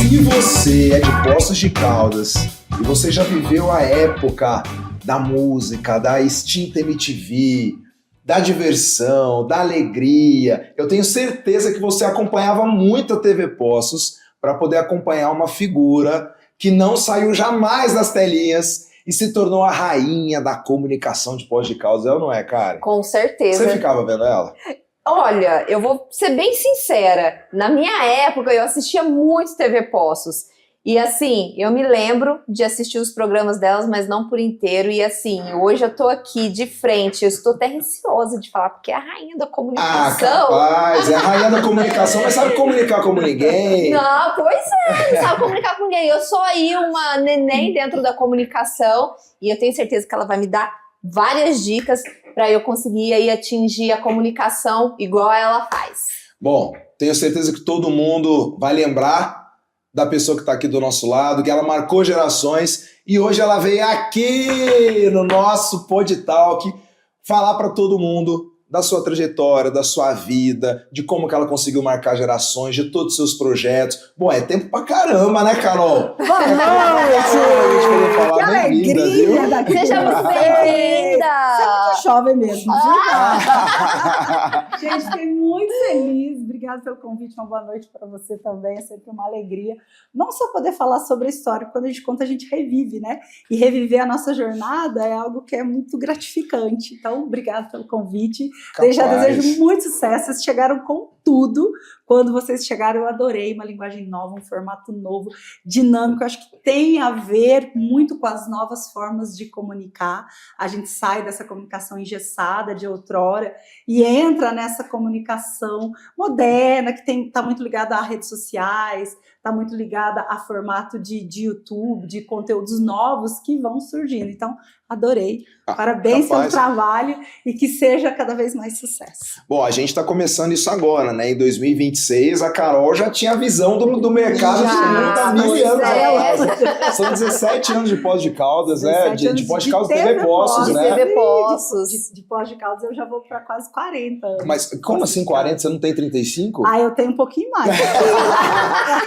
Se você é de Poços de Caldas e você já viveu a época da música, da extinta MTV, da diversão, da alegria, eu tenho certeza que você acompanhava muito a TV Poços para poder acompanhar uma figura que não saiu jamais das telinhas e se tornou a rainha da comunicação de Poços de Caldas, é ou não é, cara? Com certeza. Você ficava vendo ela? Olha, eu vou ser bem sincera. Na minha época, eu assistia muito TV Poços. E assim, eu me lembro de assistir os programas delas, mas não por inteiro. E assim, hoje eu tô aqui de frente, eu estou até receosa de falar, porque é a rainha da comunicação. Capaz, é a rainha da comunicação, mas sabe comunicar como ninguém. Não, pois é, não sabe comunicar com ninguém. Eu sou aí uma neném dentro da comunicação e eu tenho certeza que ela vai me dar várias dicas para eu conseguir aí atingir a comunicação igual ela faz. Bom, tenho certeza que todo mundo vai lembrar da pessoa que está aqui do nosso lado, que ela marcou gerações e hoje ela veio aqui no nosso Podtalk falar para todo mundo da sua trajetória, da sua vida, de como que ela conseguiu marcar gerações, de todos os seus projetos. Bom, é tempo pra caramba, né, Carol? Boa noite! Falar, Que alegria daqui. Seja muito bem-vinda! Você é muito jovem mesmo, Gente, fiquei muito feliz. Obrigada pelo convite, uma boa noite para você também. É sempre uma alegria. Não só poder falar sobre a história, quando a gente conta, a gente revive, né? E reviver a nossa jornada é algo que é muito gratificante. Então, obrigada pelo convite. Capaz. Já desejo muito sucesso. Vocês chegaram com tudo. Quando vocês chegaram, eu adorei. Uma linguagem nova, um formato novo, dinâmico. Acho que tem a ver muito com as novas formas de comunicar. A gente sai dessa comunicação engessada de outrora e entra nessa comunicação moderna, que está muito ligada a redes sociais, está muito ligada a formato de YouTube, de conteúdos novos que vão surgindo. Então, adorei. Parabéns pelo trabalho e que seja cada vez mais sucesso. Bom, a gente está começando isso agora, né? Em 2026, a Carol já tinha a visão do mercado de 30 mil anos. São 17 anos de Poços de Caldas, né? De Poços de Caldas, TV Poços, né? TV Poços. De Poços de Caldas eu já vou para quase 40 anos. Mas como assim 40? Você não tem 35? Ah, eu tenho um pouquinho mais.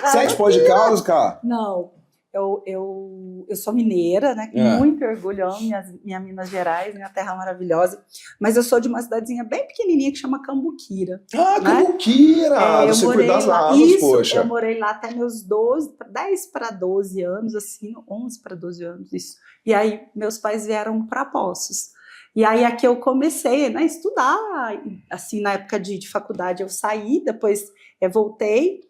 Você é de Poços de Caldas, cara? Não. Eu sou mineira, né? Com muito orgulho, amo minha Minas Gerais, minha terra maravilhosa. Mas eu sou de uma cidadezinha bem pequenininha que chama Cambuquira. Ah, né? Cambuquira! Você cuida das águas, poxa. Eu morei lá até meus 10 para 12 anos, assim, 11 para 12 anos, isso. E aí, meus pais vieram para Poços. E aí, aqui eu comecei, né, a estudar, assim, na época de faculdade eu saí, depois voltei.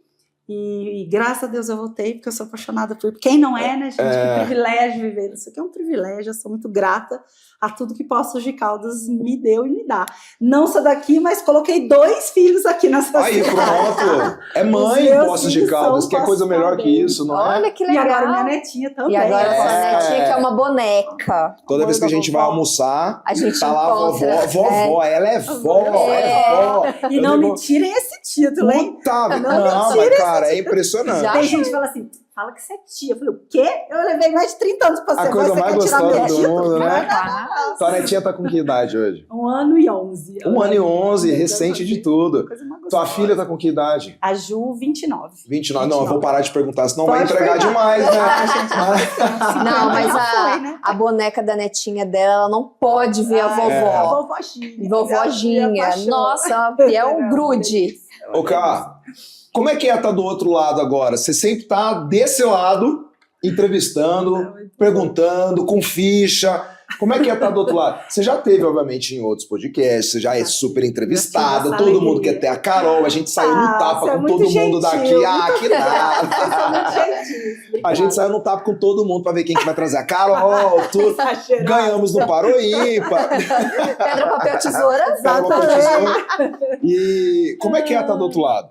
E graças a Deus eu voltei, porque eu sou apaixonada por... Quem não é, né, gente? Que privilégio viver. Isso aqui é um privilégio, eu sou muito grata a tudo que Poços de Caldas me deu e me dá. Não sou daqui, mas coloquei 2 filhos aqui nessa cidade. Aí, pronto. É mãe em Poços de Caldas, que é coisa melhor que isso, não é? Olha que legal. E agora minha netinha também. E agora a netinha que é uma boneca. Toda vez que a gente vai almoçar, a gente tá lá a encontra. vovó, ela é vó, vó. E não me tirem esse título, hein? Puta, não, mas cara, é impressionante. Tem gente que fala assim, fala que você é tia. Eu falei, o quê? Eu levei mais de 30 anos pra ser. A coisa mais gostosa do mundo, né? Não. Tua netinha tá com que idade hoje? 1 ano e 11. 1 ano e 11, recente de tudo. Tua filha tá com que idade? A Ju, 29. 29. Não, eu vou parar de perguntar, senão Pode vai entregar perguntar. demais, né? Não, mas Já foi, né? a boneca da netinha dela, ela não pode ver a A vovó. vovoginha. Vovoginha. Minha paixão. Nossa, e é um grude. Ô, Cá, como é que é estar do outro lado agora? Você sempre tá desse lado, entrevistando, perguntando, com ficha. Como é que é estar do outro lado? Você já teve, obviamente, em outros podcasts, você já é super entrevistada, todo mundo quer ter a Carol, a gente saiu no tapa com todo mundo daqui. Que nada. A gente saiu no tapa com todo mundo pra ver quem que vai trazer a Carol, tudo. Ganhamos no Paroímpa. Pedra, papel, tesoura. E como é que é estar do outro lado?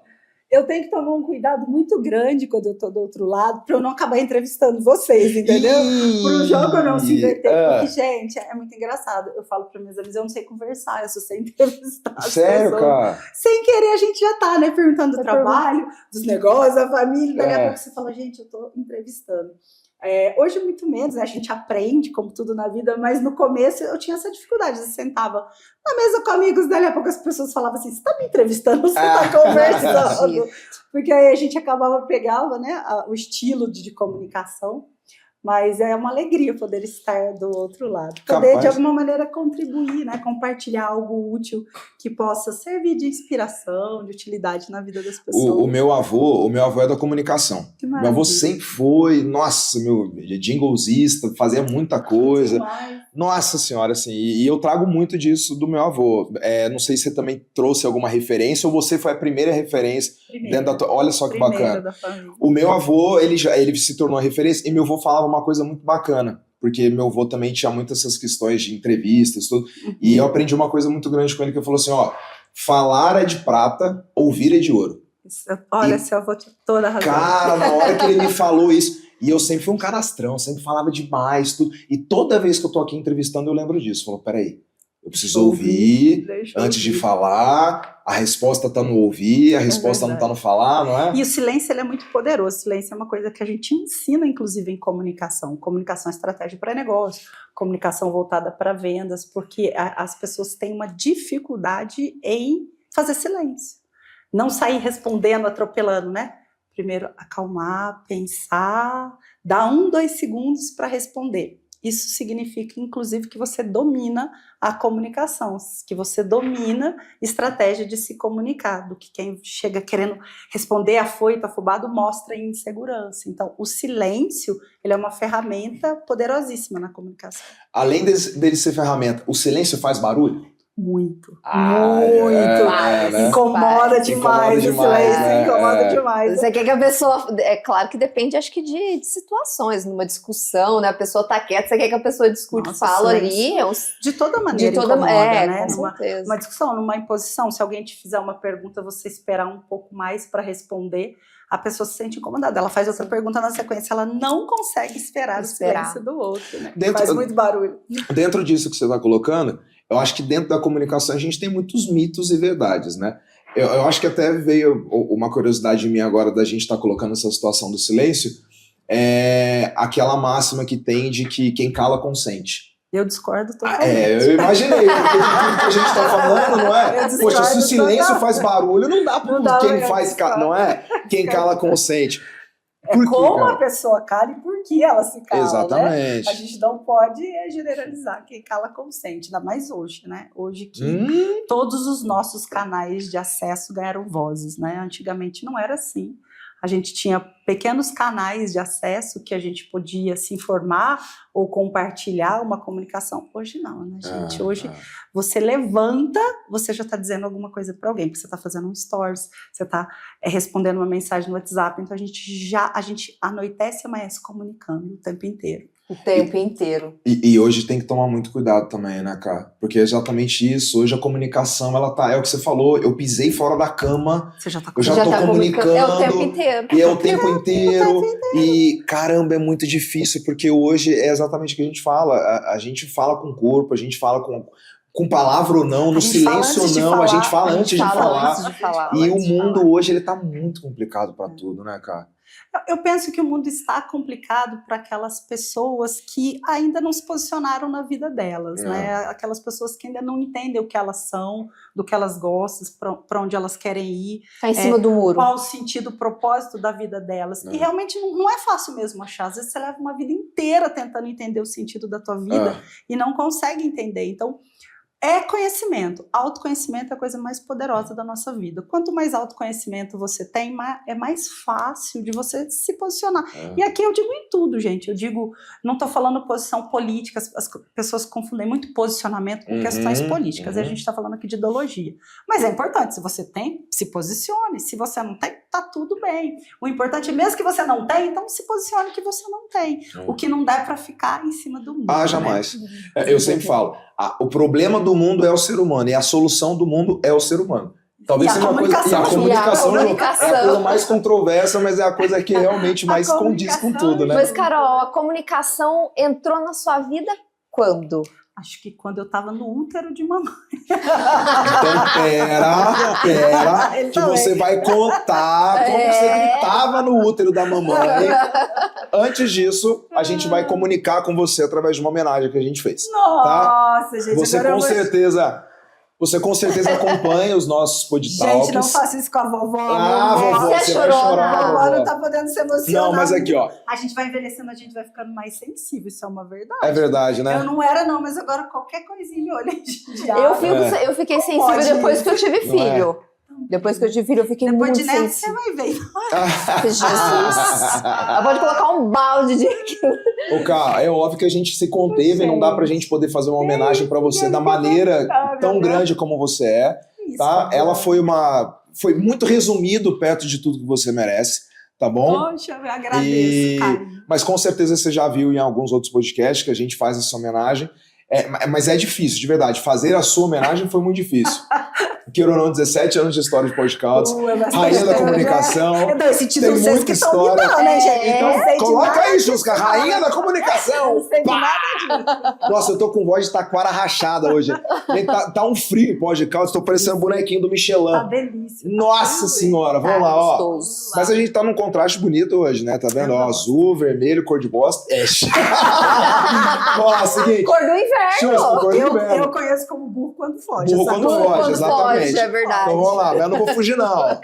Eu tenho que tomar um cuidado muito grande quando eu tô do outro lado, para eu não acabar entrevistando vocês, entendeu? Para o jogo eu não se inverter, porque, gente, é muito engraçado. Eu falo para meus amigos, eu não sei conversar, eu só sei entrevistar. Sério, cara? Sem querer, a gente já tá, né, perguntando do trabalho, dos negócios, da família, daqui a pouco você fala, gente, eu tô entrevistando. Hoje muito menos, né? A gente aprende, como tudo na vida, mas no começo eu tinha essa dificuldade. Eu sentava na mesa com amigos, dali a pouco as pessoas falavam assim, você está me entrevistando, você está conversando? Porque aí a gente pegava, né, o estilo de comunicação. Mas é uma alegria poder estar do outro lado. Poder, de alguma maneira, contribuir, né? Compartilhar algo útil que possa servir de inspiração, de utilidade na vida das pessoas. O meu avô é da comunicação. Meu avô sempre foi, nossa, meu jinglesista, fazia muita coisa. Nossa senhora, assim, e eu trago muito disso do meu avô. Não sei se você também trouxe alguma referência ou você foi a primeira referência dentro da olha só que bacana. O meu avô, ele se tornou a referência e meu avô falava uma coisa muito bacana, porque meu avô também tinha muitas essas questões de entrevistas, tudo, e eu aprendi uma coisa muito grande com ele, que ele falou assim, ó, falar é de prata, ouvir é de ouro. Olha, seu avô tinha toda a razão. Cara, na hora que ele me falou isso, e eu sempre fui um canastrão, sempre falava demais, tudo, e toda vez que eu tô aqui entrevistando eu lembro disso, falou, peraí, eu preciso ouvir antes de falar, a resposta tá no ouvir, a resposta não tá no falar, não é? E o silêncio ele é muito poderoso, o silêncio é uma coisa que a gente ensina, inclusive, em comunicação. Comunicação é estratégia para negócio, comunicação voltada para vendas, porque as pessoas têm uma dificuldade em fazer silêncio. Não sair respondendo, atropelando, né? Primeiro, acalmar, pensar, dar 2 segundos para responder. Isso significa, inclusive, que você domina a comunicação, que você domina estratégia de se comunicar, do que quem chega querendo responder afoito, afobado, mostra insegurança. Então, o silêncio, ele é uma ferramenta poderosíssima na comunicação. Além dele ser ferramenta, o silêncio faz barulho? Muito. Né? Incomoda demais o silêncio, né? incomoda demais. Você quer que a pessoa... É claro que depende, acho que de situações, numa discussão, né? A pessoa tá quieta, você quer que a pessoa discute, fala ali. De toda maneira incomoda, né? Com certeza. Numa discussão, numa imposição, se alguém te fizer uma pergunta, você esperar um pouco mais para responder, a pessoa se sente incomodada. Ela faz outra pergunta na sequência, ela não consegue esperar o silêncio do outro, né? Faz muito barulho. Dentro disso que você está colocando, eu acho que dentro da comunicação a gente tem muitos mitos e verdades, né? Eu acho que até veio uma curiosidade minha agora da gente estar colocando essa situação do silêncio, aquela máxima que tem de que quem cala consente. Eu discordo totalmente. Eu imaginei, porque de tudo que a gente está falando, não é? Poxa, se o silêncio faz barulho, não dá para quem faz, não é? Quem cala consente. Como a pessoa cala e por que ela se cala, exatamente. Né? A gente não pode generalizar quem cala consente, ainda mais hoje, né? Hoje que todos os nossos canais de acesso ganharam vozes, né? Antigamente não era assim. A gente tinha pequenos canais de acesso que a gente podia se informar ou compartilhar uma comunicação. Hoje não, né, gente? Hoje você levanta, você já está dizendo alguma coisa para alguém, porque você está fazendo um stories, você está respondendo uma mensagem no WhatsApp, então a gente anoitece e amanhece comunicando o tempo inteiro. O tempo inteiro. E hoje tem que tomar muito cuidado também, né, cara? Porque é exatamente isso. Hoje a comunicação, ela tá... É o que você falou, eu pisei fora da cama, você já tá eu já tô comunicando. É o tempo inteiro. E é o tempo inteiro. E, caramba, é muito difícil, porque hoje é exatamente o que a gente fala. A gente fala com o corpo, a gente fala com palavra ou não, no silêncio ou não, a gente fala antes de falar. E o mundo hoje, ele tá muito complicado pra tudo, né, cara? Eu penso que o mundo está complicado para aquelas pessoas que ainda não se posicionaram na vida delas, né? Aquelas pessoas que ainda não entendem o que elas são, do que elas gostam, para onde elas querem ir. Está em cima do muro. Qual o sentido, o propósito da vida delas. E realmente não é fácil mesmo achar. Às vezes você leva uma vida inteira tentando entender o sentido da tua vida e não consegue entender. Então, é conhecimento. Autoconhecimento é a coisa mais poderosa da nossa vida. Quanto mais autoconhecimento você tem, é mais fácil de você se posicionar. E aqui eu digo em tudo, gente. Eu digo, não estou falando posição política, as pessoas confundem muito posicionamento com questões políticas. A gente está falando aqui de ideologia. Mas é importante, se você tem, se posicione. Se você não tem, tá tudo bem. O importante é mesmo que você não tem, então se posicione que você não tem. O que não dá é para ficar em cima do mundo. Jamais. Né? Eu sempre falo, o problema do mundo é o ser humano e a solução do mundo é o ser humano. Talvez seja uma coisa. E a comunicação é a coisa mais controversa, mas é a coisa que realmente mais condiz com tudo, né? Mas, Carol, a comunicação entrou na sua vida quando? Acho que quando eu tava no útero de mamãe. Então, pera, que você vai contar como você estava no útero da mamãe. antes disso, a gente vai comunicar com você através de uma homenagem que a gente fez. Nossa, gente. Você agora Você com certeza acompanha os nossos podtalks. Gente, não faça isso com a vovó. Vovó, você vai chorar. A vovó Vovó. não tá podendo se emocionar. Não, mas aqui, ó. A gente vai envelhecendo, a gente vai ficando mais sensível. Isso é uma verdade. É verdade, né? Eu não era, não, mas agora qualquer coisinha me olha já. Eu fiquei sensível depois que eu tive filho. Depois que eu tive filho, eu fiquei Depois muito de neto, sensível. você vai ver. Jesus. Ela pode colocar um balde de... Ô, cara, é óbvio que a gente se conteve e não dá pra gente poder fazer uma homenagem pra você da maneira tão grande como você é, tá? Ela foi muito resumido perto de tudo que você merece, tá bom? Poxa, eu agradeço, cara. Mas com certeza você já viu em alguns outros podcasts que a gente faz essa homenagem. Mas é difícil, de verdade. Fazer a sua homenagem foi muito difícil. Queira ou não, 17 anos de história de podcasts, rainha da comunicação. Esse título tem vocês muita que estão me história. dando, né, gente? Então, não sei de Coloca nada aí, disso, Jusca, rainha da comunicação. Não sei de Pá! nada disso. Nossa, eu tô com voz de taquara rachada hoje. Gente, tá um frio em podcast, tô parecendo um bonequinho do Michelin. Tá delícia. Nossa senhora, vamos lá, ó. Gostoso. Mas a gente tá num contraste bonito hoje, né? Tá vendo? Ó, azul, vermelho, cor de bosta. Ó, seguinte. Cor do inverno. Jusca, cor do inverno. Eu conheço como burro quando foge. Burro sabe? quando foge, Quando exatamente. pode, é verdade. Então vamos lá, mas eu não vou fugir, não.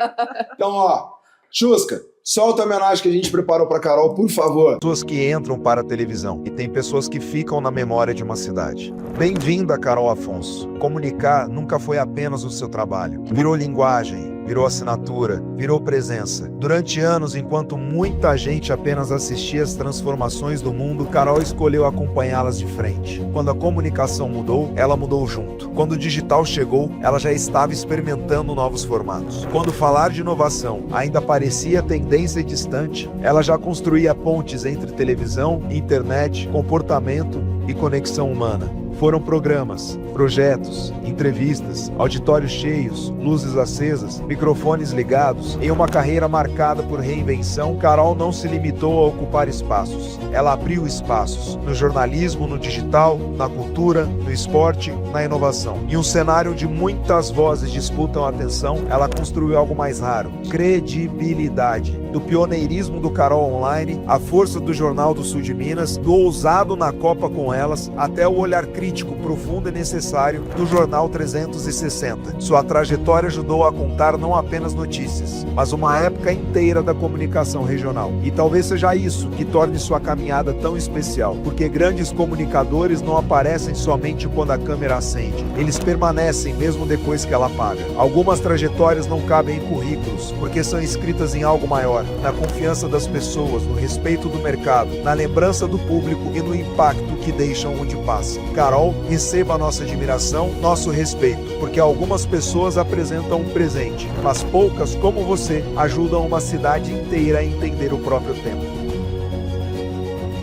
Então, ó, Jusca, solta a homenagem que a gente preparou pra Carol, por favor. Pessoas que entram para a televisão e tem pessoas que ficam na memória de uma cidade. Bem-vinda, Carol Afonso. Comunicar nunca foi apenas o seu trabalho. Virou linguagem, virou assinatura, virou presença. Durante anos, enquanto muita gente apenas assistia as transformações do mundo, Carol escolheu acompanhá-las de frente. Quando a comunicação mudou, ela mudou junto. Quando o digital chegou, ela já estava experimentando novos formatos. Quando falar de inovação ainda parecia tendência distante, ela já construía pontes entre televisão, internet, comportamento e conexão humana. Foram programas, projetos, entrevistas, auditórios cheios, luzes acesas, microfones ligados. Em uma carreira marcada por reinvenção, Carol não se limitou a ocupar espaços. Ela abriu espaços no jornalismo, no digital, na cultura, no esporte, na inovação. Em um cenário onde muitas vozes disputam a atenção, ela construiu algo mais raro: credibilidade. Do pioneirismo do Carol Online, a força do Jornal do Sul de Minas, do ousado na Copa com Elas, até o olhar crítico profundo e necessário do Jornal 360. Sua trajetória ajudou a contar não apenas notícias, mas uma época inteira da comunicação regional. E talvez seja isso que torne sua caminhada tão especial, porque grandes comunicadores não aparecem somente quando a câmera acende. Eles permanecem mesmo depois que ela apaga. Algumas trajetórias não cabem em currículos, porque são escritas em algo maior, na confiança das pessoas, no respeito do mercado, na lembrança do público e no impacto que deixam onde passam. Carol, receba a nossa admiração, nosso respeito, porque algumas pessoas apresentam um presente, mas poucas, como você, ajudam uma cidade inteira a entender o próprio tempo.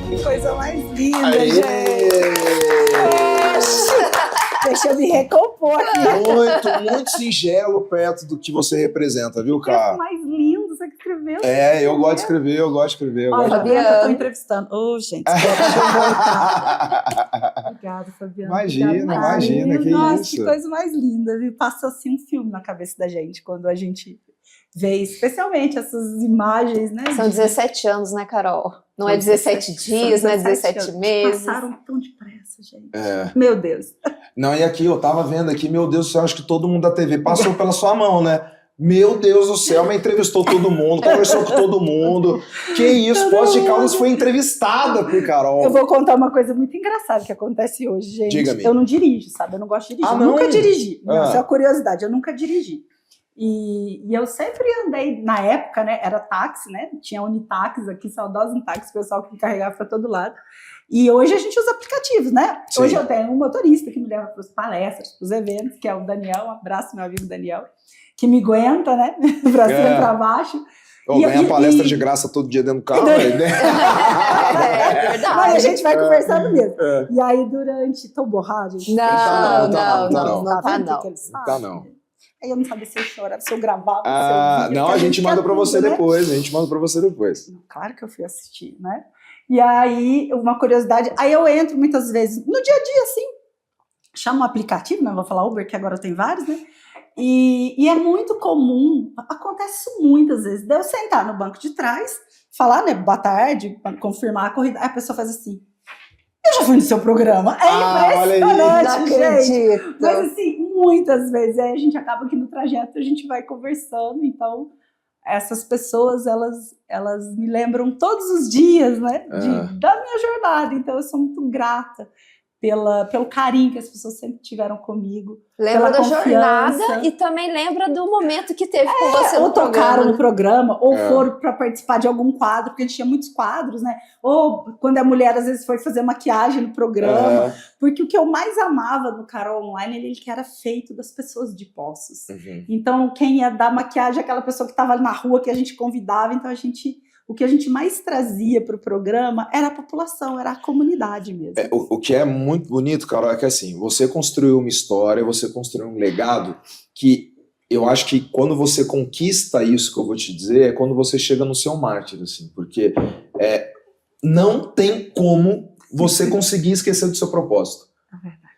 Que coisa mais linda, Aê! gente. Deixa eu me recompor aqui. Muito singelo perto do que você representa, viu, Que coisa cara? mais lindo você que escreveu. Eu gosto de escrever, eu gosto de escrever. Olha, Fabiana. eu tô entrevistando. Ô, gente, deixa eu voltar. Obrigada, Fabiana. Imagina, que Nossa, isso. que coisa mais linda, viu? Passa assim um filme na cabeça da gente quando a gente vê, especialmente essas imagens, né? São 17 anos, né, Carol? Não é 17 dias, não é 17 anos. meses. Passaram tão depressa, gente. É. Meu Deus. Não, e aqui, eu tava vendo aqui, meu Deus do céu, acho que todo mundo da TV passou pela sua mão, né? Meu Deus do céu, mas entrevistou todo mundo, conversou com todo mundo. Que isso, Poços de Caldas foi entrevistada por Carol. Eu vou contar uma coisa muito engraçada que acontece hoje, gente. Diga-me. Eu não dirijo, sabe? Eu não gosto de dirigir. Ah, Eu não? nunca dirigi. Não, Ah. isso é uma curiosidade. Eu nunca dirigi. E eu sempre andei, na época, né? Era táxi, né? Tinha Unitax aqui, saudosa Unitax, o pessoal que me carregava para todo lado. E hoje a gente usa aplicativos, né? Sim. Hoje eu tenho um motorista que me leva para as palestras, para os eventos, que é o Daniel. Um abraço, meu amigo Daniel, que me aguenta, né? Para cima e para baixo. Ou ganha palestra de graça todo dia dentro do carro, né? É verdade. Mas a gente vai conversando mesmo. É. E aí, durante... Tão borrado, gente. Não, Não não, não. não tá vendo o não. que eles Tá fazem? não. Aí eu não sabia se eu chorava, se eu gravava, se eu Ah, via, não, porque a gente manda quer pra você tudo, né? depois, a gente manda pra você depois. Claro que eu fui assistir, né? E aí, uma curiosidade, aí eu entro muitas vezes, no dia a dia, assim, chamo um aplicativo, não vou falar Uber, que agora tem vários, né? E é muito comum, acontece muitas vezes, de eu sentar no banco de trás, falar, né, boa tarde, confirmar a corrida, aí a pessoa faz assim, eu já fui no seu programa. É impressionante, gente. Mas assim, muitas vezes, aí a gente acaba que no trajeto a gente vai conversando, então essas pessoas, elas me lembram todos os dias, né, da minha jornada, então eu sou muito grata pelo carinho que as pessoas sempre tiveram comigo. Lembra da jornada e também lembra do momento que teve com você no ou tocaram programa. no programa, ou foram para participar de algum quadro, porque a gente tinha muitos quadros, né? Ou quando a mulher às vezes foi fazer maquiagem no programa. Porque o que eu mais amava no Carol Online, ele que era feito das pessoas de Poços. Então, quem ia dar maquiagem, aquela pessoa que estava na rua que a gente convidava, então o que a gente mais trazia para o programa era a população, era a comunidade mesmo. O que é muito bonito, Carol, é que assim, você construiu uma história, você construiu um legado que eu acho que quando você conquista isso que eu vou te dizer, é quando você chega no seu mártir, assim, porque não tem como você conseguir esquecer do seu propósito.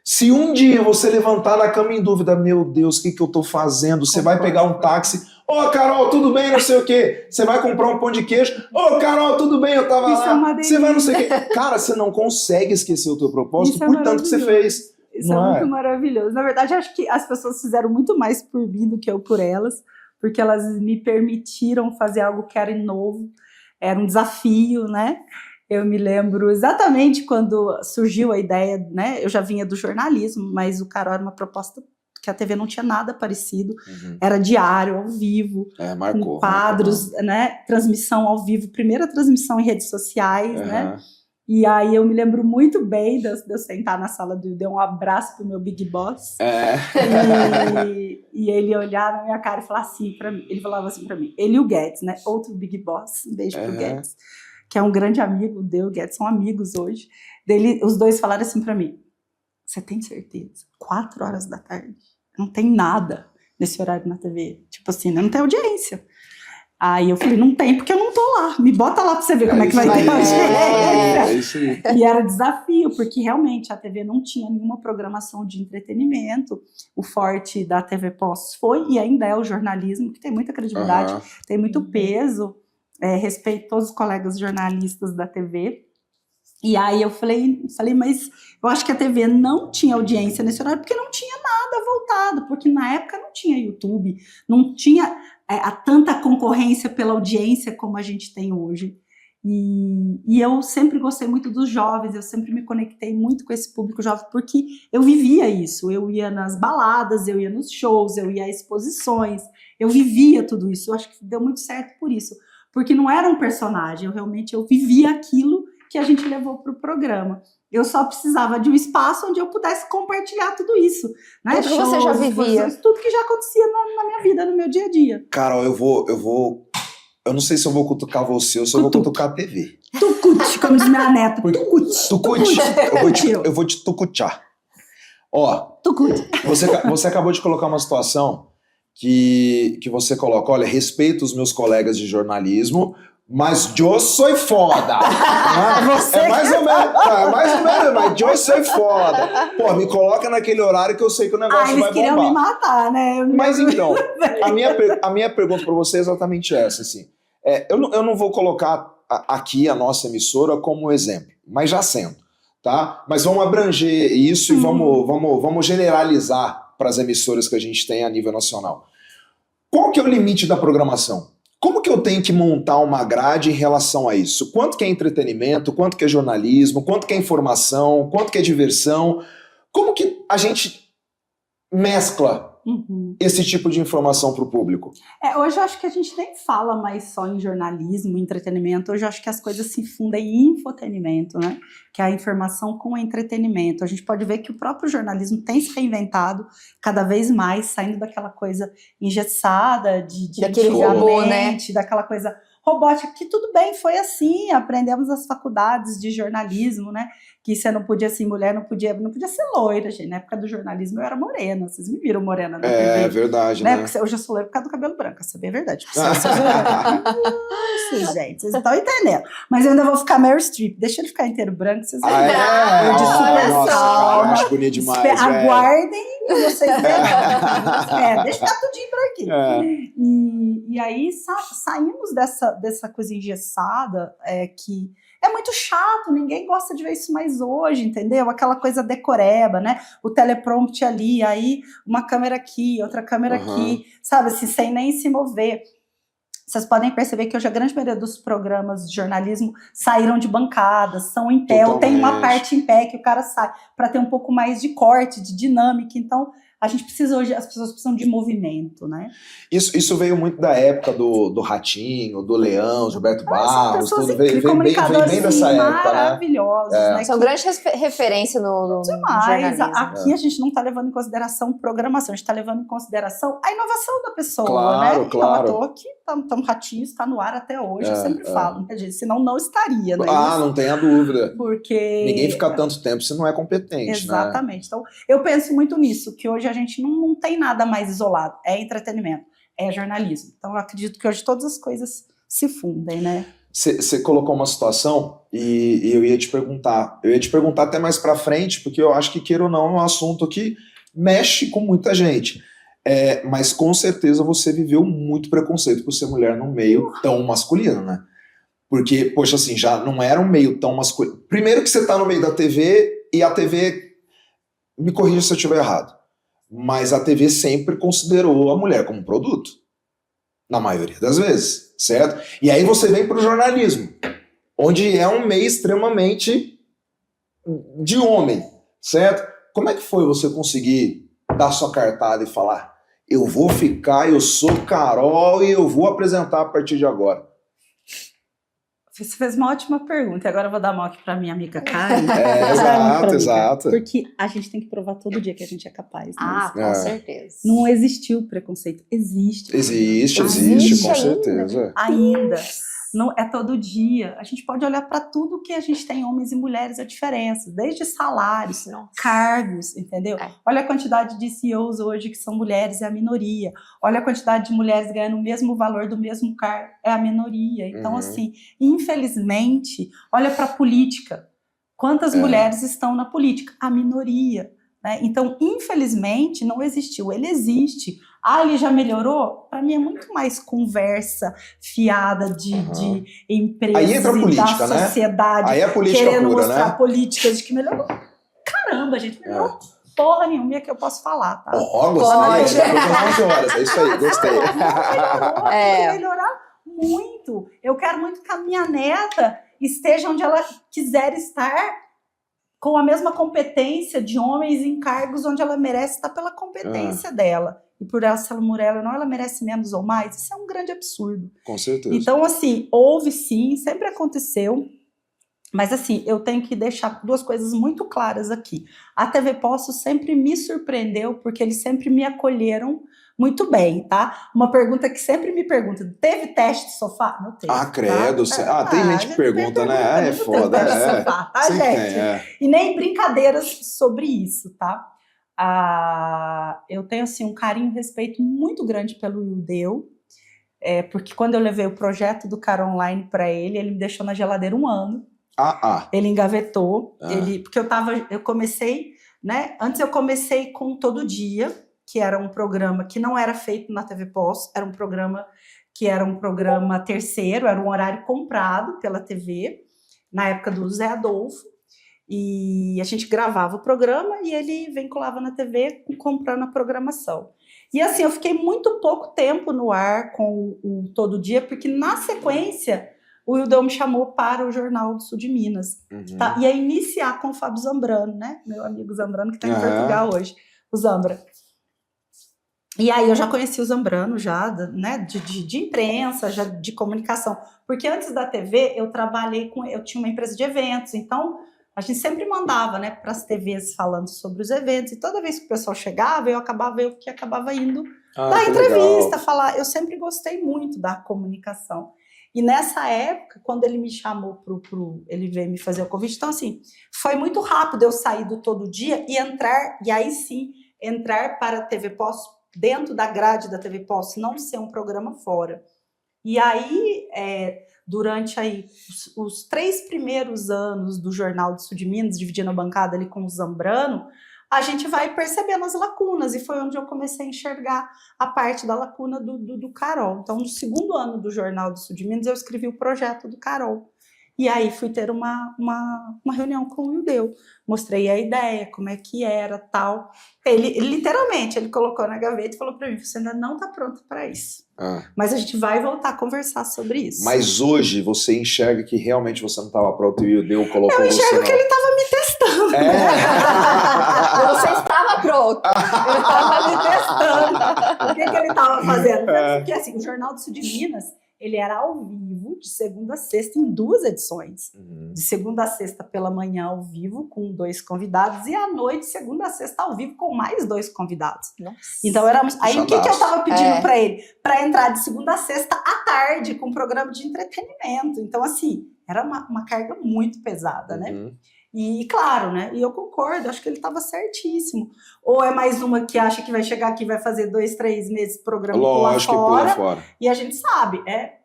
Se um dia você levantar da cama em dúvida, meu Deus, o que eu tô fazendo? Você vai pegar um táxi, ô Carol, tudo bem, não sei o quê. Você vai comprar um pão de queijo, ô Carol, tudo bem, eu tava lá. Você vai não sei o quê. Cara, você não consegue esquecer o teu propósito por tanto que você fez. Isso é muito maravilhoso. Na verdade, eu acho que as pessoas fizeram muito mais por mim do que eu por elas, porque elas me permitiram fazer algo que era novo, era um desafio, né? Eu me lembro exatamente quando surgiu a ideia, né? Eu já vinha do jornalismo, mas o Carol era uma proposta que a TV não tinha nada parecido. Era diário, ao vivo, com quadros, né? Transmissão ao vivo, primeira transmissão em redes sociais, né? E aí eu me lembro muito bem de eu sentar na sala do dei um abraço pro meu Big Boss. E ele olhar na minha cara e falar assim para mim. Ele falava assim para mim, ele e o Guedes, né? Outro Big Boss, um beijo pro Guedes, que é um grande amigo, o Deu e o Guedes são amigos hoje. Os dois falaram assim para mim, você tem certeza? 4 horas da tarde? Não tem nada nesse horário na TV. Tipo assim, não tem audiência. Aí eu falei, não tem, porque eu não tô lá. Me bota lá pra você ver como é que vai ter audiência. E era desafio, porque realmente a TV não tinha nenhuma programação de entretenimento. O forte da TV Poços foi, e ainda é o jornalismo, que tem muita credibilidade, tem muito peso. Respeito todos os colegas jornalistas da TV. E aí eu falei, mas eu acho que a TV não tinha audiência nesse horário, porque não tinha nada voltado, porque na época não tinha YouTube, não tinha tanta concorrência pela audiência como a gente tem hoje. E eu sempre gostei muito dos jovens, eu sempre me conectei muito com esse público jovem, porque eu vivia isso, eu ia nas baladas, eu ia nos shows, eu ia a exposições, eu vivia tudo isso, eu acho que deu muito certo por isso, porque não era um personagem, eu vivia aquilo que a gente levou para o programa. Eu só precisava de um espaço onde eu pudesse compartilhar tudo isso, né? Tudo que você já vivia. Tudo que já acontecia na minha vida, no meu dia a dia. Carol, eu não sei se eu vou cutucar você ou se eu vou cutucar a TV. Tucute, como diz minha neta. Tucute. Eu vou te tucutear. Ó, tucute. Você acabou de colocar uma situação que você coloca, olha, respeito os meus colegas de jornalismo, mas eu sou foda. É mais ou menos, mas eu sou foda. Pô, me coloca naquele horário que eu sei que o negócio vai bombar. Eles queriam me matar, né? Mas então, a minha pergunta para você é exatamente essa, assim. Eu não vou colocar aqui a nossa emissora como exemplo, mas já sendo, tá? Mas vamos abranger isso e vamos generalizar para as emissoras que a gente tem a nível nacional. Qual que é o limite da programação? Como que eu tenho que montar uma grade em relação a isso? Quanto que é entretenimento, quanto que é jornalismo, quanto que é informação, quanto que é diversão? Como que a gente mescla esse tipo de informação para o público? Hoje eu acho que a gente nem fala mais só em jornalismo, entretenimento. Hoje eu acho que as coisas se fundem em infotenimento, né? Que é a informação com entretenimento. A gente pode ver que o próprio jornalismo tem se reinventado cada vez mais, saindo daquela coisa engessada, daquele robô, né? Daquela coisa robótica, que tudo bem, foi assim, aprendemos nas faculdades de jornalismo, né? que você não podia, assim, mulher não podia ser loira, gente. Na época do jornalismo eu era morena, vocês me viram morena na TV. É verdade, né? Porque hoje eu sou loira por causa do cabelo branco, essa é bem verdade. Nossa, gente, vocês estão entendendo. Mas eu ainda vou ficar Meryl Streep, deixa ele ficar inteiro branco, vocês vão ver. Eu de super Nossa, salva. cara, eu acho bonito demais, velho. Aguardem e vocês verão. Deixa eu ficar tudinho por aqui. E aí saímos dessa coisa engessada, que é muito chato, ninguém gosta de ver isso mais hoje, entendeu? Aquela coisa decoreba, né? O teleprompter ali, aí uma câmera aqui, outra câmera aqui, sabe? Assim, sem nem se mover. Vocês podem perceber que hoje a grande maioria dos programas de jornalismo saíram de bancadas, são em pé, ou tem uma parte em pé que o cara sai, para ter um pouco mais de corte, de dinâmica. Então, a gente precisa hoje, as pessoas precisam de movimento, né? Isso veio muito da época do Ratinho, do Leão, Gilberto Barros, tudo veio bem dessa época, maravilhosos, né? São grandes referência no jornalismo. Aqui a gente não está levando em consideração programação, a gente está levando em consideração a inovação da pessoa, claro, né? Claro. Então, aqui Ratinho está no ar até hoje, eu sempre falo, né, gente? Senão não estaria, né? Não tenha dúvida. Porque ninguém fica tanto tempo se não é competente, exatamente. Né? Então, eu penso muito nisso, que hoje a gente não tem nada mais isolado, é entretenimento, é jornalismo. Então, eu acredito que hoje todas as coisas se fundem, né? Você colocou uma situação e eu ia te perguntar. Eu ia te perguntar até mais pra frente, porque eu acho que, queira ou não, é um assunto que mexe com muita gente. Mas com certeza você viveu muito preconceito por ser mulher num meio tão masculino, né? Porque, poxa, assim, já não era um meio tão masculino. Primeiro que você tá no meio da TV e a TV, me corrija se eu estiver errado, mas a TV sempre considerou a mulher como um produto. Na maioria das vezes, certo? E aí você vem pro jornalismo, onde é um meio extremamente de homem, certo? Como é que foi você conseguir dar sua cartada e falar: eu vou ficar, eu sou Carol e eu vou apresentar a partir de agora? Você fez uma ótima pergunta, e agora eu vou dar mock para minha amiga Karen. Exato. Porque a gente tem que provar todo dia que a gente é capaz. Né? Com certeza. Não existiu preconceito, existe, com certeza. Ainda. Não é todo dia. A gente pode olhar para tudo que a gente tem, homens e mulheres, a diferença, desde salários, cargos, entendeu? Olha a quantidade de CEOs hoje que são mulheres, é a minoria. Olha a quantidade de mulheres ganhando o mesmo valor do mesmo cargo, é a minoria. Então, assim, infelizmente, olha para a política. Quantas mulheres estão na política? A minoria. Né? Então, infelizmente, não existiu. Ele existe. Ele já melhorou? Para mim é muito mais conversa fiada de empresas aí entra a política, da sociedade. Aí é a política querendo pura, mostrar né? políticas de que melhorou. Caramba, gente, melhorou porra nenhuma que eu posso falar, tá? Gostei. Depois de 11 horas, é isso aí, gostei. Melhorar muito. Eu quero muito que a minha neta esteja onde ela quiser estar, com a mesma competência de homens em cargos onde ela merece estar pela competência dela. E por ela, se ela Murela não, ela merece menos ou mais. Isso é um grande absurdo. Com certeza. Então, assim, houve sim, sempre aconteceu. Mas, assim, eu tenho que deixar duas coisas muito claras aqui. A TV Poços sempre me surpreendeu, porque eles sempre me acolheram muito bem, tá? Uma pergunta que sempre me perguntam: teve teste de sofá? Não teve. Credo. Tá? Tem gente que pergunta, né? É foda. Teste de sofá, tá, gente? E nem brincadeiras sobre isso, tá? Eu tenho, assim, um carinho e respeito muito grande pelo Ildeu, porque quando eu levei o projeto do Cara Online para ele me deixou na geladeira 1 ano. Ele engavetou, porque eu comecei, né? Antes eu comecei com Todo Dia, que era um programa que não era feito na TV Pós, era um programa terceiro, era um horário comprado pela TV, na época do Zé Adolfo, e a gente gravava o programa e ele vinculava na TV comprando a programação. E assim, eu fiquei muito pouco tempo no ar com o Todo Dia, porque na sequência o Ildeu me chamou para o Jornal do Sul de Minas, tá? E a iniciar com o Fábio Zambrano, né? Meu amigo Zambrano, que está em Portugal hoje, o Zambra. E aí eu já conheci o Zambrano, né, de imprensa, já de comunicação, porque antes da TV eu tinha uma empresa de eventos, então a gente sempre mandava, né, para as TVs falando sobre os eventos, e toda vez que o pessoal chegava, eu acabava indo dar entrevista, falar. Eu sempre gostei muito da comunicação. E nessa época, quando ele me chamou ele veio me fazer o convite, então assim, foi muito rápido eu sair do Todo Dia e entrar, e aí sim, entrar para a TV Pós, dentro da grade da TV Pós, não ser um programa fora. E aí, durante aí os 3 primeiros anos do Jornal do Sul de Minas, dividindo a bancada ali com o Zambrano, a gente vai percebendo as lacunas, e foi onde eu comecei a enxergar a parte da lacuna do Carol. Então, no 2º ano do Jornal do Sul de Minas, eu escrevi o projeto do Carol. E aí fui ter uma reunião com o Ildeu. Mostrei a ideia, como é que era, tal. Ele literalmente, ele colocou na gaveta e falou para mim, você ainda não está pronto para isso. Mas a gente vai voltar a conversar sobre isso. Mas hoje você enxerga que realmente você não estava pronto e o Ildeu colocou você... Eu enxergo que ele estava me testando. Você estava pronto. Ele estava me testando. O que ele estava fazendo? Porque assim, o Jornal do Sul de Minas, ele era ao vivo, de segunda a sexta, em 2 edições. De segunda a sexta pela manhã ao vivo, com 2 convidados, e à noite, segunda a sexta ao vivo, com mais 2 convidados. Nossa. Então, éramos... Aí, o que eu estava pedindo para ele? Para entrar de segunda a sexta à tarde, com um programa de entretenimento. Então, assim, era uma carga muito pesada, né? E, claro, né? E eu concordo, acho que ele estava certíssimo. Ou é mais uma que acha que vai chegar aqui, vai fazer 2, 3 meses de programa lá fora. E a gente sabe,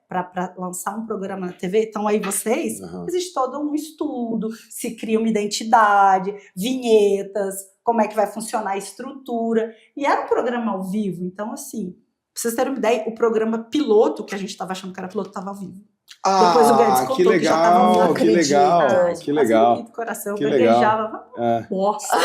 para lançar um programa na TV, então aí vocês, existe todo um estudo, se cria uma identidade, vinhetas, como é que vai funcionar a estrutura. E era um programa ao vivo, então assim, pra vocês terem uma ideia, o programa piloto, que a gente estava achando que era piloto, estava ao vivo. Depois o Guedes contou que legal, que já tava que legal, que legal. Do coração, que gaguejava. Nossa,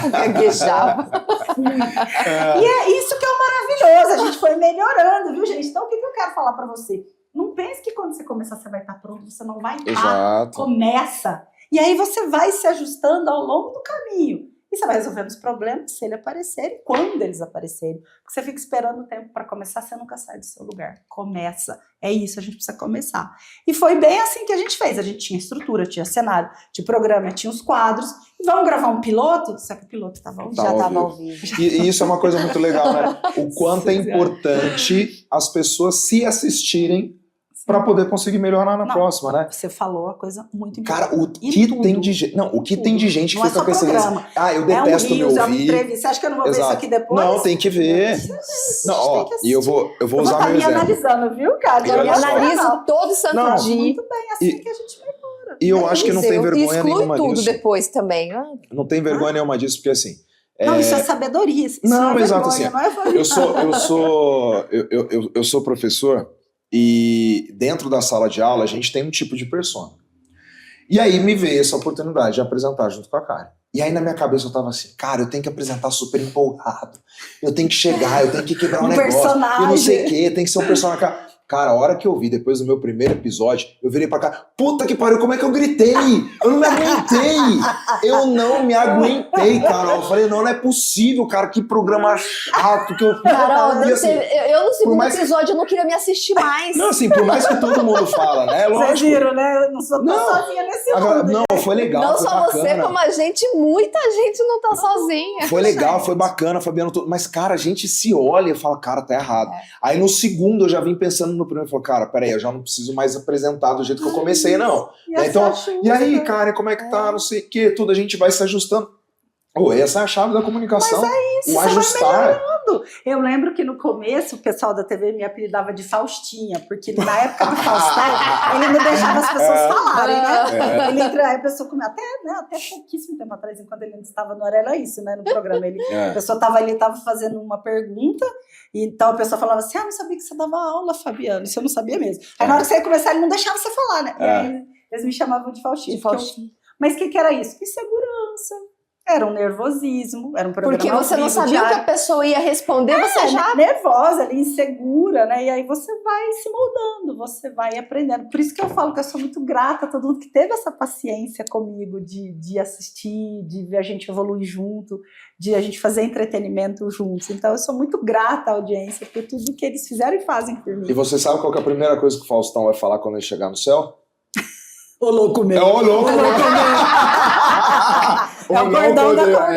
gaguejava. E é isso que é o maravilhoso, a gente foi melhorando, viu, gente? Então, o que eu quero falar pra você? Não pense que quando você começar, você vai estar pronto, você não vai estar. Exato. Começa. E aí você vai se ajustando ao longo do caminho. E você vai resolvendo os problemas se ele aparecer e quando eles aparecerem. Porque você fica esperando o tempo para começar, você nunca sai do seu lugar. Começa. É isso, a gente precisa começar. E foi bem assim que a gente fez. A gente tinha estrutura, tinha cenário, tinha programa, tinha os quadros. E vamos gravar um piloto? Só que o piloto estava ao vivo. Já estava ao vivo. E isso é uma coisa muito legal, né? O quanto é importante as pessoas se assistirem para poder conseguir melhorar na próxima, né? Você falou a coisa muito importante. Cara, o que tem de gente... Não, o que tem de gente que fica pensando assim, eu detesto me ouvir. Você acha que eu não vou ver isso aqui depois? Não, tem que ver. Não, ó, e eu vou usar meu exemplo. Analisando, viu, cara? Eu analiso todo santo dia. Muito bem, assim que a gente melhora. E eu acho que não tem vergonha nenhuma disso. Exclui tudo depois também. Não tem vergonha nenhuma disso, porque assim... Não, isso é sabedoria. Isso não, é exato, vergonha, assim. Eu sou professor. E dentro da sala de aula a gente tem um tipo de persona. E aí me veio essa oportunidade de apresentar junto com a Karen. E aí na minha cabeça eu tava assim, cara, eu tenho que apresentar super empolgado. Eu tenho que chegar, eu tenho que quebrar um negócio. Personagem. Eu não sei o quê, tem que ser um personagem. Cara, a hora que eu vi, depois do meu primeiro episódio, eu virei pra cá, puta que pariu, como é que eu gritei? Eu não me aguentei! Eu não me aguentei, Carol. Eu falei, não é possível, cara, que programa chato que eu... Carol, assim, eu no segundo episódio eu não queria me assistir mais. Não, assim, por mais que todo mundo fala, né? Lógico. Vocês viram, né? Eu não sou sozinha nesse mundo. Não, foi legal, não foi só bacana. você, como a gente, muita gente não tá sozinha. Foi legal, foi bacana, Fabiano, tudo. Mas, cara, a gente se olha e fala, cara, tá errado. Aí no segundo eu já vim pensando no primeiro e falei, cara, peraí, eu já não preciso mais apresentar do jeito que eu comecei, não. Então, e aí, cara, como é que tá, não sei o que, tudo, a gente vai se ajustando. Essa é a chave da comunicação. Mas é isso, o ajustar. Eu lembro que no começo o pessoal da TV me apelidava de Faustinha, porque na época do Faustão ele não deixava as pessoas falarem, né? Ele entra, a pessoa comia até pouquíssimo tempo atrás, enquanto ele ainda estava no Era Isso, né? No programa. A pessoa estava fazendo uma pergunta, e então a pessoa falava assim: não sabia que você dava aula, Fabiano. Isso eu não sabia mesmo. Aí na hora que você ia começar, ele não deixava você falar, né? E aí eles me chamavam de Faustinha. Mas o que era isso? Insegurança. Era um nervosismo, era um programa porque você não sabia o que a pessoa ia responder, você já... nervosa, ali, insegura, né? E aí você vai se moldando, você vai aprendendo. Por isso que eu falo que eu sou muito grata a todo mundo que teve essa paciência comigo de assistir, de ver a gente evoluir junto, de a gente fazer entretenimento juntos. Então eu sou muito grata à audiência por tudo que eles fizeram e fazem por mim. E você sabe qual que é a primeira coisa que o Faustão vai falar quando ele chegar no céu? Ô louco meu. Ô louco meu. É o bordão da comunicação.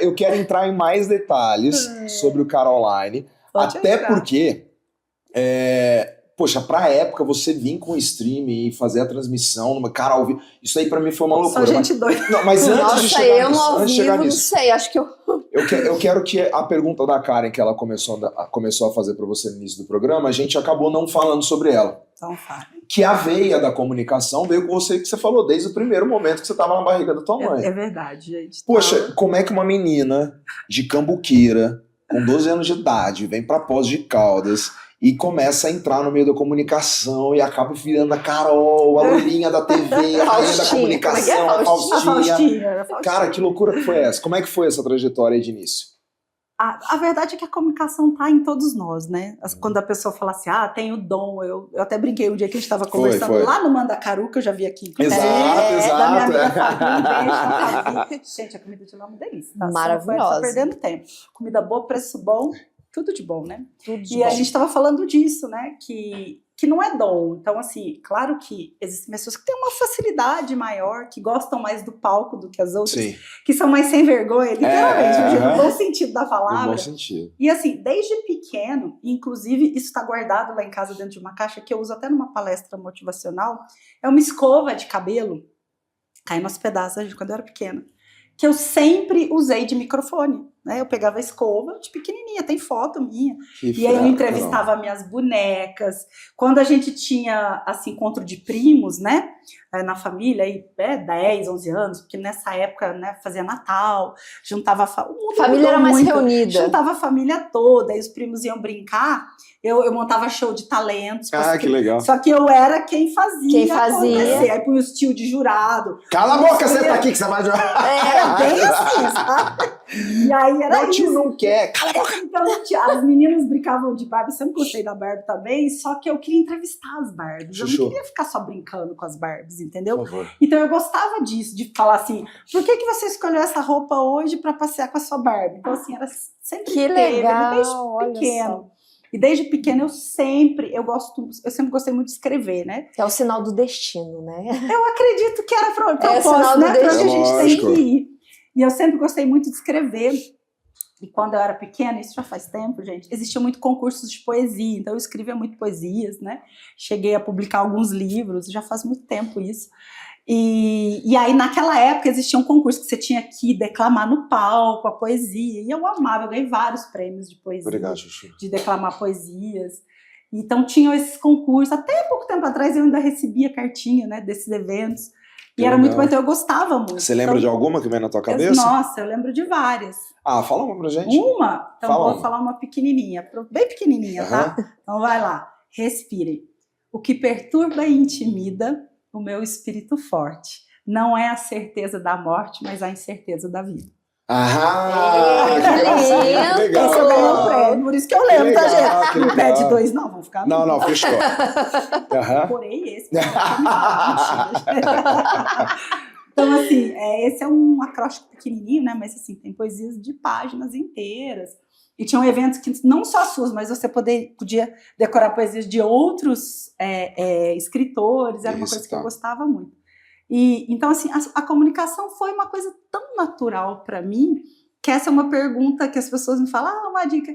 Eu quero entrar em mais detalhes sobre o Caroline, Pode Até entrar. porque, poxa, pra época você vir com o streaming e fazer a transmissão, cara, ao vivo, isso aí pra mim foi uma loucura. Só gente doida. Não, mas antes de Nossa, chegar eu nisso, no ao antes de vivo, chegar não nisso, sei, acho que eu... eu quero que a pergunta da Karen que ela começou a fazer pra você no início do programa, a gente acabou não falando sobre ela. Então, fala. Que a veia da comunicação veio com você, que você falou desde o primeiro momento que você estava na barriga da tua mãe. É verdade, gente. Poxa, como é que uma menina de Cambuquira, com 12 anos de idade, vem pra Poços de Caldas e começa a entrar no meio da comunicação e acaba virando a Carol, a loirinha da TV, a rainha da Faustinha, comunicação, como é que é? a Faustinha. Faustinha. Cara, que loucura que foi essa? Como é que foi essa trajetória aí de início? A verdade é que a comunicação tá em todos nós, né? Quando a pessoa fala assim, tem o dom, eu até brinquei um dia que a gente estava conversando Foi. lá no Mandacaru, que eu já vi aqui. Exato, Da minha amiga exato. Fabinho, um beijo pra Fabi. Gente, a comida de lá é uma delícia. Tá? Maravilhosa. Tá perdendo tempo. Comida boa, preço bom, tudo de bom, né? Tudo de E bom. a gente estava falando disso, né? Que não é dom. Então, assim, claro que existem pessoas que têm uma facilidade maior, que gostam mais do palco do que as outras, Sim, que são mais sem vergonha, literalmente, aham. no bom sentido da no palavra. bom sentido. E assim, desde pequeno, inclusive isso está guardado lá em casa dentro de uma caixa que eu uso até numa palestra motivacional, é uma escova de cabelo, caindo aos pedaços quando eu era pequena, que eu sempre usei de microfone, né? Eu pegava a escova de pequenininha, tem foto minha. E aí eu entrevistava minhas bonecas. Quando a gente tinha, assim, encontro de primos, né? Na família, aí, 10, 11 anos, porque nessa época, né, fazia Natal, juntava... O mundo A família era mudou mais muito. reunida. Juntava a família toda, aí os primos iam brincar, eu montava show de talentos. Que legal. Só que eu era quem fazia Quem fazia. acontecer. Aí punha os tios de jurado. Cala a boca, senta aqui que você vai jogar. Era bem assim, sabe? E aí era Meu tio isso. não quer. Cala a boca. Então, as meninas brincavam de Barbie, eu sempre gostei da Barbie também, só que eu queria entrevistar as Barbies. Eu Chuchu. não queria ficar só brincando com as Barbies, entendeu? Por favor. Então eu gostava disso, de falar assim, por que você escolheu essa roupa hoje para passear com a sua Barbie? Então assim, era sempre Que teve, legal, desde olha pequeno. só. E desde pequeno eu sempre gostei muito de escrever, né? É o sinal do destino, né? Eu acredito que era propósito, sinal do né? Pra onde a destino. gente tem Lógico. que ir. E eu sempre gostei muito de escrever. E quando eu era pequena, isso já faz tempo, gente, existiam muito concursos de poesia, então eu escrevia muito poesias, né? Cheguei a publicar alguns livros, já faz muito tempo isso. E aí, naquela época, existia um concurso que você tinha que declamar no palco a poesia, e eu amava, eu ganhei vários prêmios de poesia, Obrigado, Chuchu. de declamar poesias. Então, tinham esses concursos. Até pouco tempo atrás, eu ainda recebia cartinha, né, desses eventos. E era muito bom, então eu gostava muito. Você lembra então, de alguma que vem na tua cabeça? Nossa, eu lembro de várias. Fala uma pra gente. Uma? Então Fala vou uma. falar uma pequenininha, bem pequenininha, tá? Então vai lá, respire. O que perturba e intimida o meu espírito forte não é a certeza da morte, mas a incerteza da vida. Que gracinha, que legal. Esse eu ganhei um prêmio, por isso que eu lembro, tá, legal, gente? que Não legal. pede 2, não, vamos ficar... Não, fechou. Porém, esse. Então, assim, esse é um acróstico pequenininho, né? Mas, assim, tem poesias de páginas inteiras. E tinham eventos que não só suas, mas você podia decorar poesias de outros escritores. Era uma Isso, coisa que tá. eu gostava muito. E, então, assim, a comunicação foi uma coisa tão natural para mim, que essa é uma pergunta que as pessoas me falam, uma dica...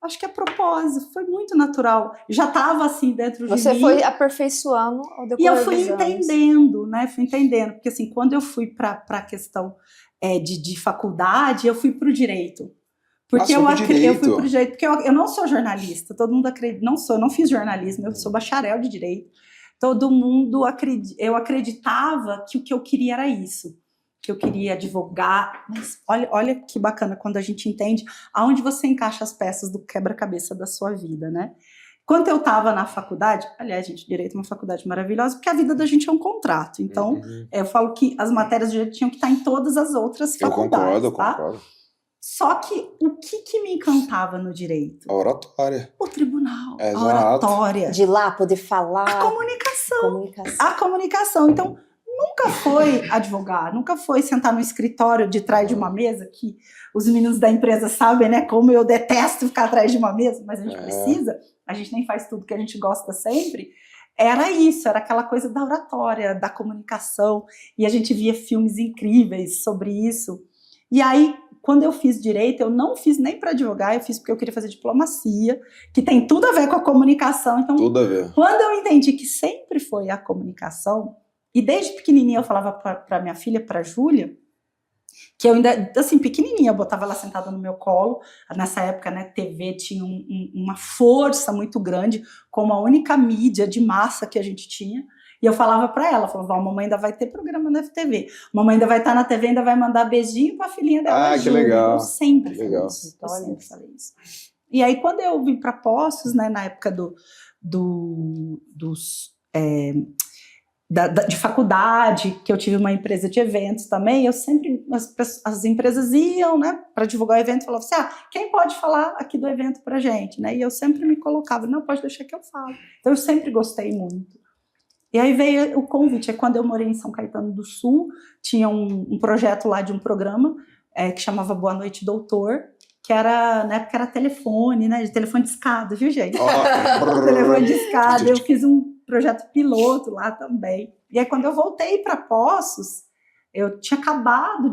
Acho que a propósito, foi muito natural. Já estava assim dentro de mim. Você foi aperfeiçoando ao decorrer E eu fui dos anos. entendendo, né? Fui entendendo. Porque assim, quando eu fui para a questão de faculdade, eu fui para o direito. Porque eu fui para o direito, porque eu não sou jornalista, todo mundo acredita, eu não fiz jornalismo, eu sou bacharel de direito. Todo mundo eu acreditava que o que eu queria era isso. Que eu queria advogar, mas olha que bacana quando a gente entende aonde você encaixa as peças do quebra-cabeça da sua vida, né? Quando eu estava na faculdade, aliás, gente, direito é uma faculdade maravilhosa, porque a vida da gente é um contrato, então eu falo que as matérias de direito tinham que estar em todas as outras faculdades, Eu tá? concordo. Só que o que me encantava no direito? A oratória. O tribunal, a Exato. oratória, De lá poder falar. a comunicação. Comunicação. A comunicação. Então, nunca foi advogar, nunca foi sentar no escritório de trás de uma mesa, que os meninos da empresa sabem, né, como eu detesto ficar atrás de uma mesa, mas a gente precisa, a gente nem faz tudo que a gente gosta sempre. Era isso, era aquela coisa da oratória, da comunicação, e a gente via filmes incríveis sobre isso. E aí, quando eu fiz direito, eu não fiz nem para advogar, eu fiz porque eu queria fazer diplomacia, que tem tudo a ver com a comunicação. Então, Tudo a ver. quando eu entendi que sempre foi a comunicação, e desde pequenininha eu falava para minha filha, para Júlia, que eu ainda, assim, pequenininha, eu botava ela sentada no meu colo. Nessa época, né, TV tinha uma força muito grande, como a única mídia de massa que a gente tinha. E eu falava para ela, falava, a mamãe ainda vai ter programa na FTV, mamãe ainda vai estar na TV, ainda vai mandar beijinho para a filhinha dela. Ah, que legal. Eu sempre Que falei legal. isso, eu sempre falei isso. E aí, quando eu vim para Poços, né, na época de faculdade, que eu tive uma empresa de eventos também, eu sempre, as empresas iam, né, para divulgar o evento, falavam assim, quem pode falar aqui do evento pra gente, né, e eu sempre me colocava, não, pode deixar que eu falo. Então eu sempre gostei muito. E aí veio o convite, quando eu morei em São Caetano do Sul, tinha um projeto lá de um programa que chamava Boa Noite Doutor, que era, na época era telefone, né, de telefone de escada, viu, gente? Telefone de escada, eu fiz um projeto piloto lá também. E aí, quando eu voltei para Poços, eu tinha acabado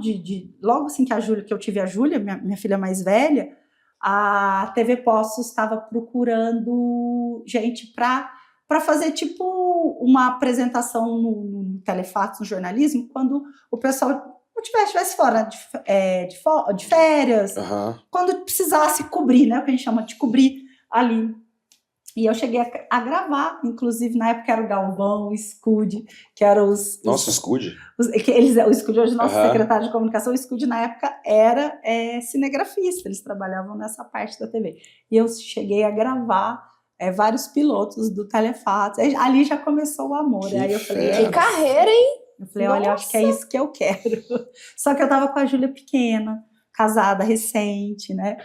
logo assim que eu tive a Júlia, minha filha mais velha, a TV Poços estava procurando gente para fazer tipo uma apresentação no Telefatos, no jornalismo, quando o pessoal estivesse fora de férias, quando precisasse cobrir, né, o que a gente chama de cobrir ali. E eu cheguei a gravar, inclusive na época era o Galvão, o Scud, que eram Nossa, o Scud? O Scud hoje é nosso secretário de comunicação, o Scud na época era cinegrafista, eles trabalhavam nessa parte da TV. E eu cheguei a gravar vários pilotos do Telefatos, ali já começou o amor. Aí eu falei, que carreira, hein? Eu falei, olha, eu acho que é isso que eu quero. Só que eu tava com a Júlia pequena, casada, recente, né?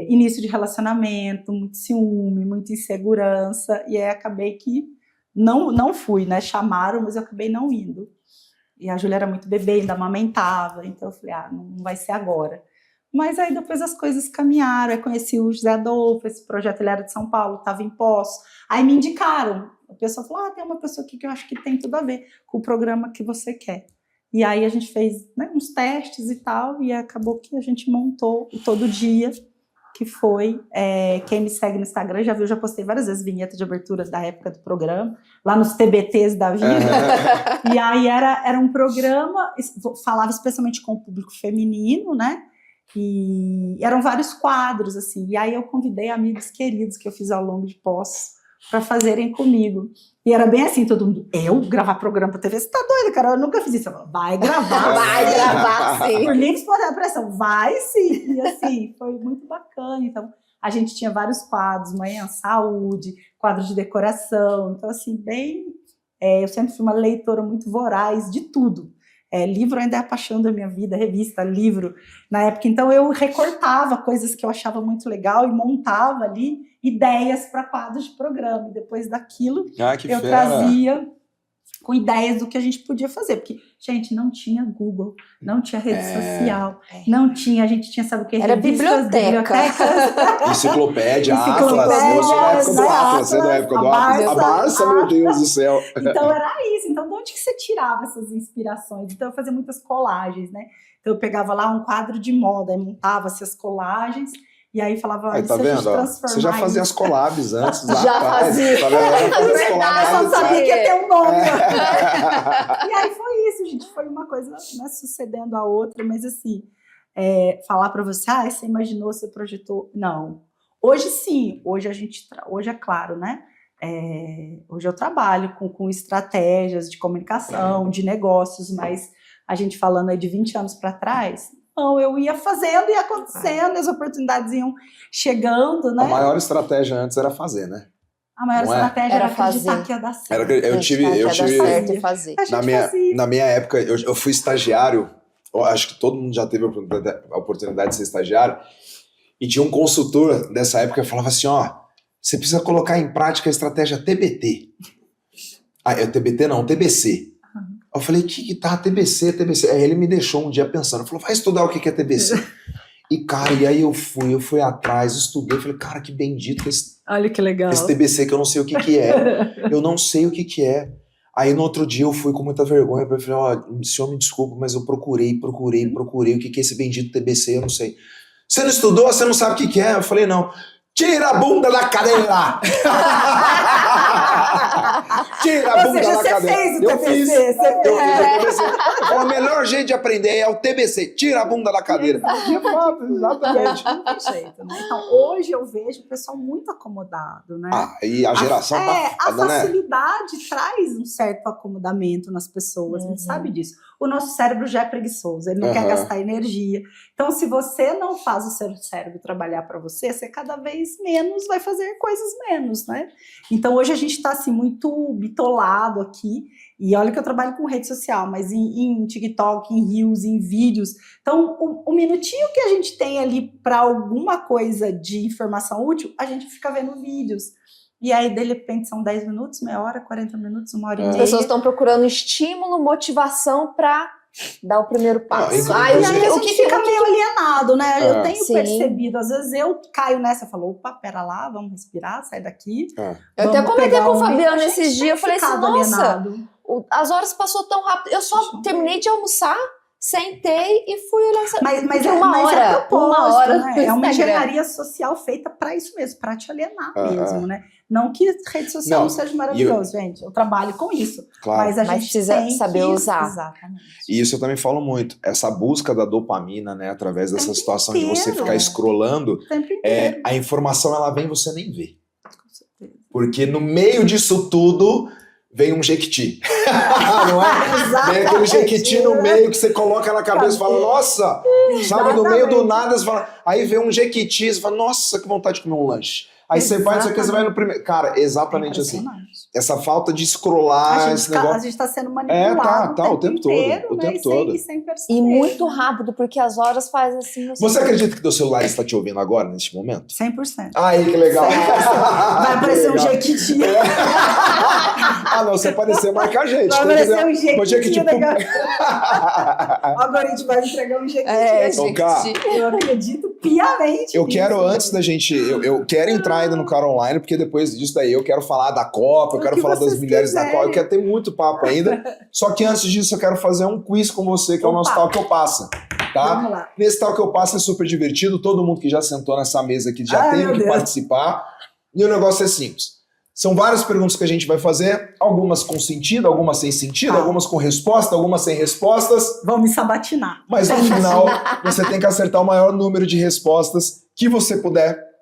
Início de relacionamento, muito ciúme, muita insegurança, e aí acabei que não fui, né? Chamaram, mas eu acabei não indo. E a Júlia era muito bebê, ainda amamentava, então eu falei, não vai ser agora. Mas aí depois as coisas caminharam, aí conheci o José Adolfo, esse projeto ele era de São Paulo, estava em Poços, aí me indicaram, a pessoa falou, tem uma pessoa aqui que eu acho que tem tudo a ver com o programa que você quer. E aí a gente fez, né, uns testes e tal, e acabou que a gente montou o Todo Dia, que foi, quem me segue no Instagram já viu, já postei várias vezes vinheta de abertura da época do programa, lá nos TBTs da vida. E aí era um programa, falava especialmente com o público feminino, né? E eram vários quadros, assim. E aí eu convidei amigos queridos que eu fiz ao longo de Poços para fazerem comigo. E era bem assim, todo mundo, eu gravar programa pra TV? Você tá doido, cara? Eu nunca fiz isso. Eu falei, vai gravar sim. Por livre espontânea pressão, vai sim. E assim, foi muito bacana. Então, a gente tinha vários quadros, Manhã Saúde, quadro de decoração. Então, assim, eu sempre fui uma leitora muito voraz de tudo. Livro ainda é a paixão da minha vida, revista, livro, na época. Então, eu recortava coisas que eu achava muito legal e montava ali ideias para quadros de programa. E depois daquilo, eu trazia com ideias do que a gente podia fazer. Porque, gente, não tinha Google, não tinha rede social, não tinha, a gente tinha, sabe o que? Era bibliotecas. Enciclopédia, Atlas, eu sou da época do Atlas, a Barça, meu Deus do céu. Então era isso, então de onde que você tirava essas inspirações? Então eu fazia muitas colagens, né? Então eu pegava lá um quadro de moda, aí montava-se as colagens, e aí falava, aí, tá vendo? Você já fazia as collabs antes. Já fazia. Tá vendo? Eu só sabia que ia ter um nome. E aí foi isso, gente. Foi uma coisa, né, sucedendo a outra, mas assim, falar para você, você imaginou, você projetou. Não. Hoje sim, hoje hoje é claro, né? Hoje eu trabalho com estratégias de comunicação, de negócios, mas a gente falando aí de 20 anos para trás. Não, eu ia fazendo e acontecendo, as oportunidades iam chegando, né? A maior estratégia antes era fazer, né? A maior estratégia era acreditar que ia dar certo. Eu tive na minha época, eu fui estagiário, acho que todo mundo já teve a oportunidade de ser estagiário, e tinha um consultor dessa época que falava assim, você precisa colocar em prática a estratégia TBT. TBT não, TBC. Eu falei, que tá, TBC. Aí ele me deixou um dia pensando, falou, vai estudar o que é TBC. E, cara, e aí eu fui atrás, estudei, falei, cara, que bendito olha que legal. Esse TBC que eu não sei o que é. Eu não sei o que é. Aí no outro dia eu fui com muita vergonha, eu falei, ó, senhor me desculpa, mas eu procurei, o que é esse bendito TBC, eu não sei. Você não estudou, você não sabe o que é? Eu falei, não. Tira a bunda da cadeira! Tira a bunda da cadeira! Fez o eu TBC, fiz você o TBC. O melhor jeito de aprender é o TBC. Tira a bunda da cadeira. De fato, exatamente. Não tem jeito, né? Então, hoje eu vejo o pessoal muito acomodado, né? Ah, e a geração tá a foda, né? facilidade traz um certo acomodamento nas pessoas, a gente sabe disso. O nosso cérebro já é preguiçoso, ele não quer gastar energia. Então, se você não faz o seu cérebro trabalhar para você, você cada vez menos vai fazer coisas menos, né? Então, hoje a gente está assim, muito bitolado aqui, e olha que eu trabalho com rede social, mas em TikTok, em Reels, em vídeos. Então, o minutinho que a gente tem ali para alguma coisa de informação útil, a gente fica vendo vídeos. E aí, de repente, são 10 minutos, meia hora, 40 minutos, uma hora e meia. As pessoas estão procurando estímulo, motivação para dar o primeiro passo. E aí a gente fica meio alienado, né? Eu tenho percebido, às vezes eu caio nessa e falo, opa, pera lá, vamos respirar, sai daqui. Eu até comentei com o Fabiano esses dias, eu falei assim, nossa, as horas passou tão rápido. Eu só terminei de almoçar, sentei e fui olhar. Mas uma hora, né? É uma engenharia social feita para isso mesmo, para te alienar mesmo, né? Não que rede social não seja maravilhoso, gente. Eu trabalho com isso. Claro. Mas a gente precisa saber usar. Exatamente. E isso eu também falo muito. Essa busca da dopamina, né? Através dessa situação de você ficar scrollando, a informação ela vem e você nem vê. Com certeza. Porque no meio disso tudo vem um jequiti. Não é? Vem aquele jequiti no meio que você coloca na cabeça e fala, nossa, sabe, no meio do nada, você fala, aí vem um jequiti, você fala, nossa, que vontade de comer um lanche. Aí você vai, isso aqui, você vai no primeiro. Cara, exatamente assim. Essa falta de scrollar, esse negócio. A gente tá sendo manipulado o tempo todo. O tempo todo. Sem perceber. E muito rápido, porque as horas fazem assim. Você acredita que teu celular está te ouvindo agora, neste momento? 100%. Aí, que legal. 100%. Vai aparecer um jequiti. Não, se aparecer, marca a gente. Vai aparecer um jequiti. Agora a gente vai entregar um jequiti. Eu acredito piamente. Eu quero, antes da gente... Eu quero entrar ainda no Cara Online, porque depois disso daí eu quero falar da Copa, eu quero falar das mulheres da Copa, eu quero ter muito papo ainda. Só que antes disso eu quero fazer um quiz com você, que é o nosso Tal Que Eu Passa. Tá? Vamos lá. Nesse Tal Que Eu Passa é super divertido, todo mundo que já sentou nessa mesa aqui já tem que participar. E o negócio é simples. São várias perguntas que a gente vai fazer, algumas com sentido, algumas sem sentido, algumas com resposta, algumas sem respostas. Vão me sabatinar. Mas no final, você tem que acertar o maior número de respostas que você puder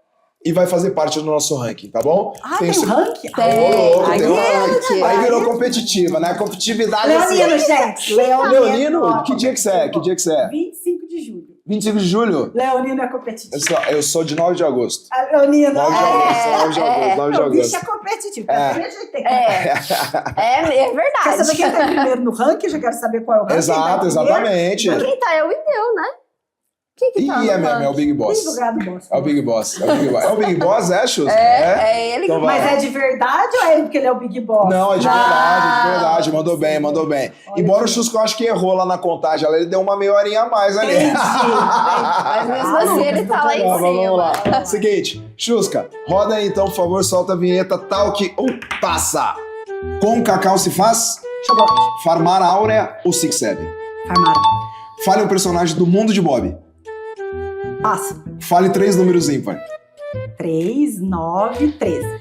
e vai fazer parte do nosso ranking, tá bom? Tem um ranking? Tem um ranking. Aí virou competitiva, né? Competitividade Leonino, gente. Leonino, que dia que você é? 25 de julho. 25 de julho? Leonino é competitivo. Eu sou de 9 de agosto. Leonino. 9 de agosto. O bicho é competitivo. É verdade. Quer saber quem tá primeiro no ranking? Eu já quero saber qual é o ranking. Exato, exatamente. Quem tá é o Ideu, né? Quem tá é o Big Boss. É o Big Boss. É o Big Boss, Chus? É ele que... Então mas é de verdade ou é ele porque ele é o Big Boss? Não, é de verdade. Mandou bem. Embora o Chusco, eu acho que errou lá na contagem, ele deu uma meia horinha a mais ali. Mas mesmo assim, ele tá lá em cima. Vamos lá. Seguinte, Chusca, roda aí então, por favor, solta a vinheta Tal Que Eu Passa. Com cacau se faz? Chocolate. Farmar Áurea ou Six Seven? Farmar. Fale um personagem do mundo de Bob. Passa. Fale 3 números ímpar. 3, 9, 13.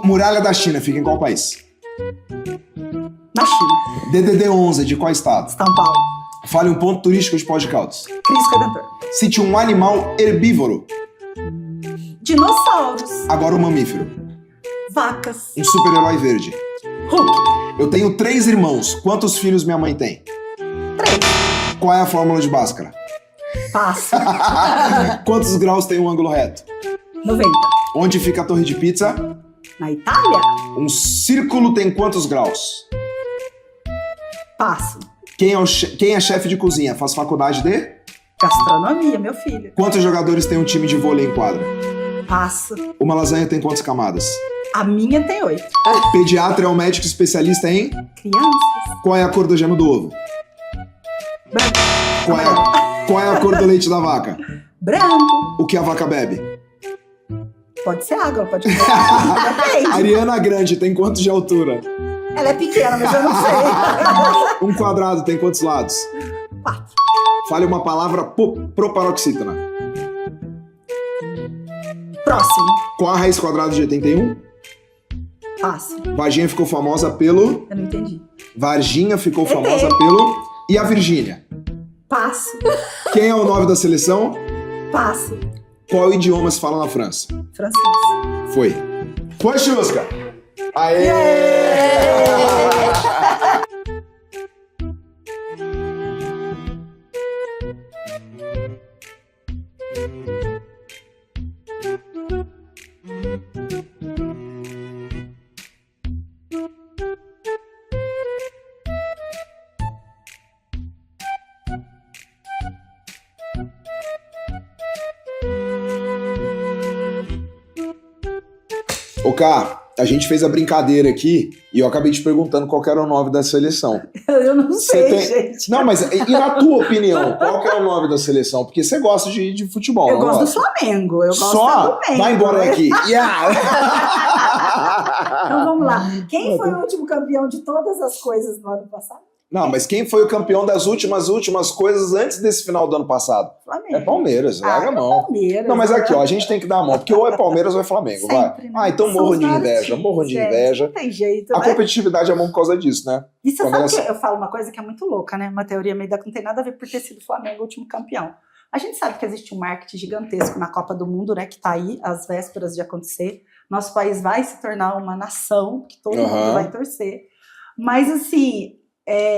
Muralha da China fica em qual país? Na China. DDD 11, de qual estado? São Paulo. Fale um ponto turístico de Pós de Caldas. Cristo Redentor. Cite um animal herbívoro. Dinossauros. Agora um mamífero. Vacas. Um super-herói verde. Hulk. Eu tenho 3 irmãos. Quantos filhos minha mãe tem? 3. Qual é a fórmula de Bhaskara? Passa. Quantos graus tem um ângulo reto? 90. Onde fica a Torre de Pizza? Na Itália? Um círculo tem quantos graus? Passo. Quem é chefe de cozinha? Faz faculdade de? Gastronomia, meu filho. Quantos jogadores tem um time de vôlei em quadra? Passo. Uma lasanha tem quantas camadas? A minha tem 8. Pediatra é um médico especialista em? Crianças. Qual é a cor do gema do ovo? Branco. Qual é a cor do leite da vaca? Branco. O que a vaca bebe? Pode ser água, pode ser água. Ariana Grande tem quantos de altura? Ela é pequena, mas eu não sei. Um quadrado tem quantos lados? 4. Fale uma palavra proparoxítona. Próximo. Qual a raiz quadrada de 81? Fácil. Varginha ficou famosa pelo... Eu não entendi. Varginha ficou famosa pelo... E a Virgínia? Passo. Quem é o 9 da seleção? Passo. Qual idioma se fala na França? Francês. Foi. Foi, Chusca! Aê! Ô, Cá, a gente fez a brincadeira aqui e eu acabei te perguntando qual que era o 9 da seleção. Eu não sei, gente. Não, mas e na tua opinião, qual que é o 9 da seleção? Porque você gosta de futebol, Eu não gosto do gosta? Flamengo. Eu gosto Só? do Flamengo. Vai embora daqui. Yeah! Então vamos lá. Quem foi o último campeão de todas as coisas no ano passado? Não, mas quem foi o campeão das últimas coisas antes desse final do ano passado? Flamengo. É Palmeiras, larga a mão. Palmeiras. Não, mas aqui, ó, a gente tem que dar a mão, porque ou é Palmeiras ou é Flamengo, vai. Sempre, né? Ah, então São morro os de vários inveja, times, morro de gente. inveja. Não tem jeito, A né? competitividade é bom por causa disso, né? E você Quando sabe ela- que eu falo uma coisa que é muito louca, né? Uma teoria meio da que não tem nada a ver por ter sido o Flamengo o último campeão. A gente sabe que existe um marketing gigantesco na Copa do Mundo, né? Que tá aí, às vésperas de acontecer. Nosso país vai se tornar uma nação que todo mundo vai torcer. Mas, assim,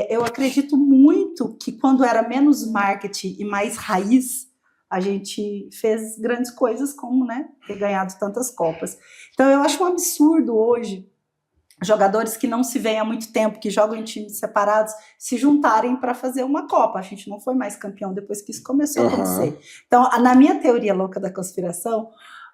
eu acredito muito que quando era menos marketing e mais raiz, a gente fez grandes coisas como, né? Ter ganhado tantas Copas. Então, eu acho um absurdo hoje jogadores que não se veem há muito tempo, que jogam em times separados, se juntarem para fazer uma Copa. A gente não foi mais campeão depois que isso começou a acontecer. Então, na minha teoria louca da conspiração,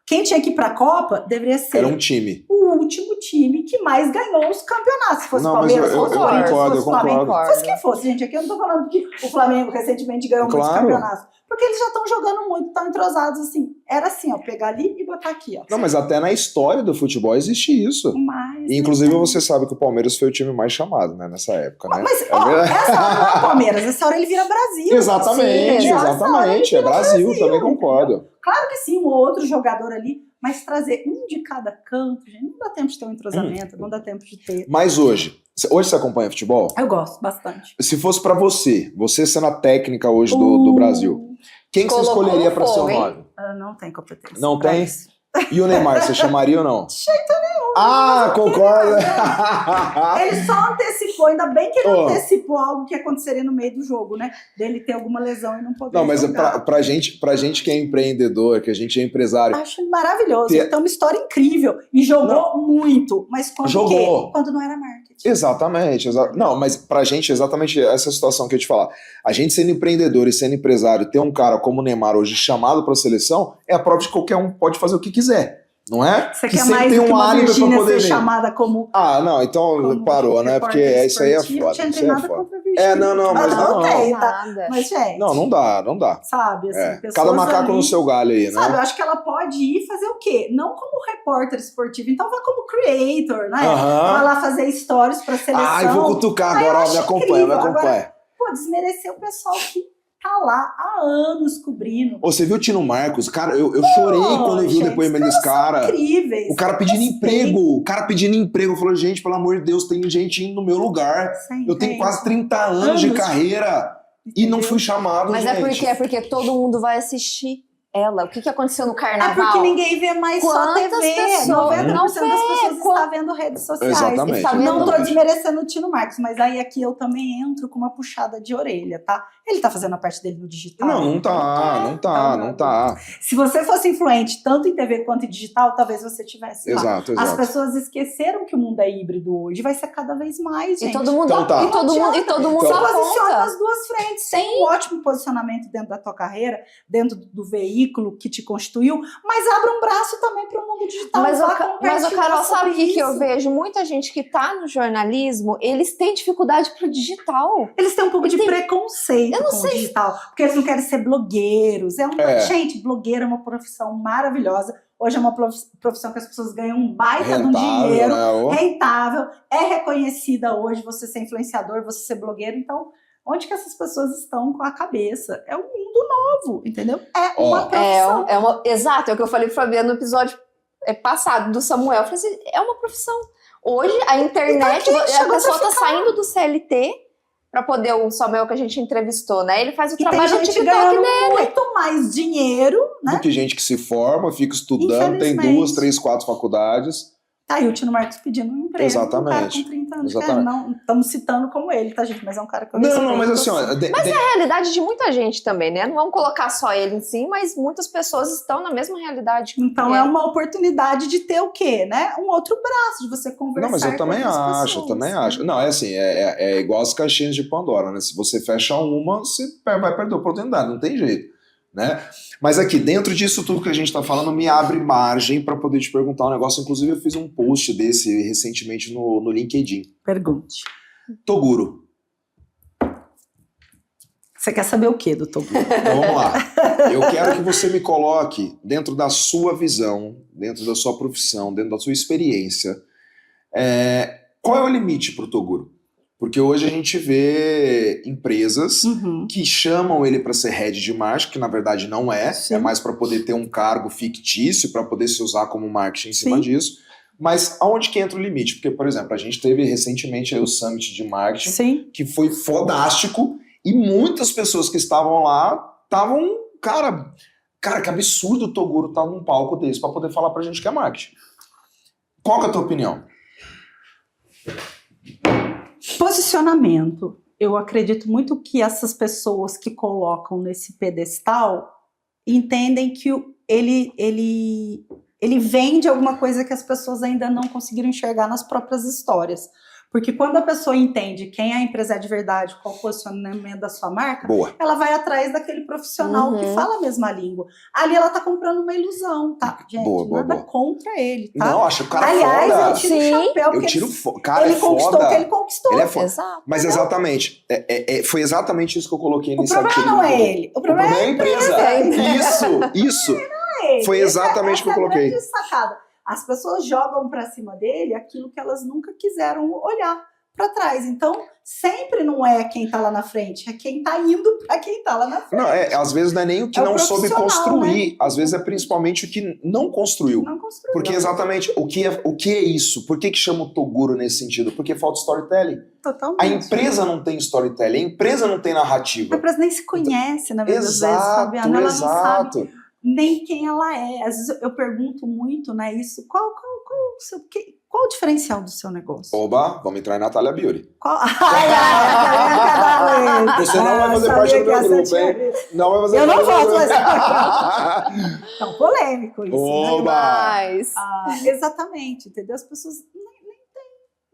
quem tinha que ir para a Copa deveria ser Era um time. o último time que mais ganhou os campeonatos. Se fosse Não, o mas Palmeiras, eu fosse o Corinthians, concordo, fosse eu o Flamengo, concordo. fosse quem fosse, gente. Aqui eu não tô falando que o Flamengo recentemente ganhou muitos Claro. campeonatos. Porque eles já estão jogando muito, estão entrosados assim. Era assim, ó, pegar ali e botar aqui, ó. Não, mas até na história do futebol existe isso. Mas, E, inclusive, você sabe que o Palmeiras foi o time mais chamado, né, nessa época, né? Mas, É ó, verdade. essa hora não é Palmeiras, essa hora ele vira Brasil. Exatamente, Sim, exatamente. É Brasil, também concordo. Claro que sim, um ou outro jogador ali, mas trazer um de cada canto, gente, não dá tempo de ter um entrosamento, não dá tempo de ter. Mas hoje você acompanha futebol? Eu gosto bastante. Se fosse pra você sendo a técnica hoje do Brasil, quem que você Colocou escolheria no pra ser o fogo, hein? 9? Não tem competência. Não pra tem? isso. E o Neymar, você chamaria ou não? De jeito nenhum. Ah, concorda? Ele só antecipou, ainda bem que ele Ó. antecipou algo que aconteceria no meio do jogo, né? Dele ter alguma lesão e não poder Não, mas jogar. pra gente que é empreendedor, que a gente é empresário, Acho maravilhoso. Ter- Ele tem uma história incrível e jogou muito. Mas quando Jogou. Quando não era marketing. exatamente. Não, mas pra gente, exatamente essa situação que eu ia te falar. A gente sendo empreendedor e sendo empresário, ter um cara como o Neymar hoje chamado pra seleção, é a prova de que qualquer um pode fazer o que quiser. Não é? Você que quer sempre mais tem do que um uma álibi pra Virgínia poder ser vir. chamada como... Ah, não, então como parou, né? Porque repórter isso aí é esportivo? foda. Não Isso tem aí é nada foda. contra a Virgínia. Não, mas não. tem, tá? Nada. Mas, gente, Não dá. sabe, assim, É. pessoas Cada macaco ali, no seu galho aí, sabe, eu né? acho que ela pode ir fazer o quê? Não como repórter esportivo, então vá como creator, né? Aham. Vai lá fazer stories pra seleção. Ai, vou cutucar Ai, eu agora, ó, acho me acompanha, incrível. me acompanha. Agora, pô, desmerecer o pessoal que tá lá há anos cobrindo. Ô, você viu o Tino Marcos? Cara, eu chorei quando eu vi o gente, depoimento os desse caras cara. são incríveis. O cara pedindo Respeito. emprego. Eu falei, gente, pelo amor de Deus, tem gente indo no meu lugar. Eu tenho quase 30 anos de Anos. carreira e não fui chamado, Mas gente. é porque todo mundo vai assistir ela. O que aconteceu no É carnaval? porque ninguém vê mais só Quantas TV. pessoas 90% não das pessoas vê? está vendo redes sociais. Exatamente. Está vendo? Não tô exatamente. desmerecendo o Tino Marcos, mas aí aqui eu também entro com uma puxada de orelha, tá? Ele tá fazendo a parte dele no digital. Não tá. Se você fosse influente tanto em TV quanto em digital, talvez você tivesse lá. Exato. As pessoas esqueceram que o mundo é híbrido hoje, vai ser cada vez mais, gente. E todo mundo, Então tá. e todo mundo, Então- Se aponta. posiciona nas duas frentes. Sim. Tem um ótimo posicionamento dentro da tua carreira, dentro do veículo que te constituiu, mas abra um braço também para o mundo digital. Mas, Vá o compartilhar Carol, sabe o sobre que eu isso. vejo? Muita gente que tá no jornalismo, eles têm dificuldade pro digital. Eles têm um pouco de Tem- preconceito Eu não com sei. o digital, porque eles não querem ser blogueiros. É. Gente, blogueiro é uma profissão maravilhosa. Hoje é uma profissão que as pessoas ganham um baita de um Rentável, dinheiro, né? rentável, é reconhecida hoje você ser influenciador, você ser blogueiro. Então, onde que essas pessoas estão com a cabeça? É um mundo novo, entendeu? É uma profissão. Exato, é o que eu falei pro Fabiano no episódio passado do Samuel. Eu falei assim, é uma profissão. Hoje, a internet, a pessoa tá saindo do CLT para poder, o Samuel que a gente entrevistou, né? Ele faz o trabalho no TikTok dele. Muito mais dinheiro, né? Do que gente que se forma, fica estudando, tem 2, 3, 4 faculdades. Tá aí o Tino Marcos pedindo um emprego. Exatamente. Um cara com 30 anos. Exatamente. Não estamos citando como ele, tá, gente? Mas é um cara que eu Não, mas assim, ó, Mas é a realidade de muita gente também, né? Não vamos colocar só ele em si, mas muitas pessoas estão na mesma realidade. Então é uma oportunidade de ter o quê, né? Um outro braço, de você conversar. Não, mas eu também acho, Não, é assim, é igual as caixinhas de Pandora, né? Se você fecha uma, você vai perder a oportunidade, não tem jeito, né? Mas aqui, dentro disso tudo que a gente tá falando, me abre margem para poder te perguntar um negócio. Inclusive, eu fiz um post desse recentemente no LinkedIn. Pergunte. Toguro. Você quer saber o quê do Toguro? Então, vamos lá. Eu quero que você me coloque dentro da sua visão, dentro da sua profissão, dentro da sua experiência. Qual é o limite para o Toguro? Porque hoje a gente vê empresas que chamam ele para ser head de marketing, que na verdade não é. Sim. É mais para poder ter um cargo fictício, para poder se usar como marketing em cima disso. Mas aonde que entra o limite? Porque, por exemplo, a gente teve recentemente aí o Summit de Marketing, que foi fodástico, e muitas pessoas que estavam lá estavam, cara, que absurdo o Toguro estar num palco desse para poder falar pra gente que é marketing. Qual que é a tua opinião? Posicionamento. Eu acredito muito que essas pessoas que colocam nesse pedestal entendem que ele vende alguma coisa que as pessoas ainda não conseguiram enxergar nas próprias histórias. Porque quando a pessoa entende quem a empresa é de verdade, qual o posicionamento da sua marca, ela vai atrás daquele profissional que fala a mesma língua. Ali ela tá comprando uma ilusão, tá? Gente, nada contra ele, tá? Não, acho o cara Aliás, foda. eu tiro o chapéu, porque cara, ele conquistou o que ele conquistou. Ele é foda. Exato. Mas exatamente, foi exatamente isso que eu coloquei nesse artigo. O problema não é ele. O problema é a empresa. Isso. Foi exatamente o que eu coloquei. Essa é a grande sacada. As pessoas jogam para cima dele aquilo que elas nunca quiseram olhar para trás. Então, sempre não é quem tá lá na frente, é quem tá indo para quem tá lá na frente. Não, às vezes não é nem o que não soube construir, né? Às vezes é principalmente o que não construiu. Porque exatamente, o que é isso? Por que chama o Toguro nesse sentido? Porque falta storytelling. Totalmente. A empresa não tem storytelling, a empresa não tem narrativa. A empresa nem se conhece, na verdade, às vezes, Fabiana. Ela não sabe nem quem ela é. Às vezes eu pergunto muito, né, isso, qual o diferencial do seu negócio? Oba, vamos entrar em Natália Beauty. Você não vai fazer parte do meu grupo, hein? Não vai fazer parte do meu grupo. Eu não voto. Tão polêmico isso, Oba! Né? Exatamente, entendeu? As pessoas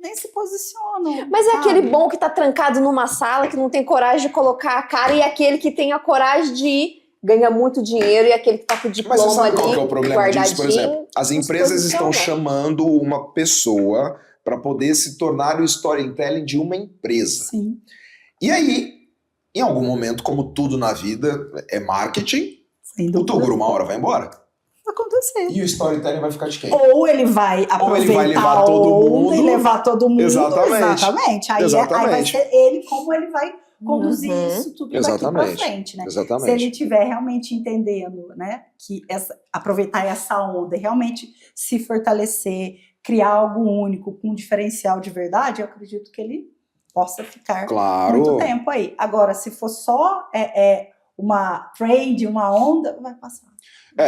nem se posicionam. Mas é aquele bom que tá trancado numa sala, que não tem coragem de colocar a cara, e aquele que tem a coragem de ir, ganha muito dinheiro, e aquele que tá com o diploma ali. Mas você sabe qual que é o problema disso, por exemplo? As empresas estão chamando uma pessoa para poder se tornar o storytelling de uma empresa. Sim. E aí, em algum momento, como tudo na vida é marketing, o Toguro uma hora vai embora. Vai acontecer. E o storytelling vai ficar de quem? Ou ele vai aproveitar levar todo mundo. E levar todo mundo. Exatamente. Aí vai ser ele, como ele vai conduzir isso tudo daqui pra frente, né? Exatamente. Se ele estiver realmente entendendo, né, que aproveitar essa onda e realmente se fortalecer, criar algo único, com um diferencial de verdade, eu acredito que ele possa ficar muito tempo aí. Agora, se for só uma trend, uma onda, vai passar.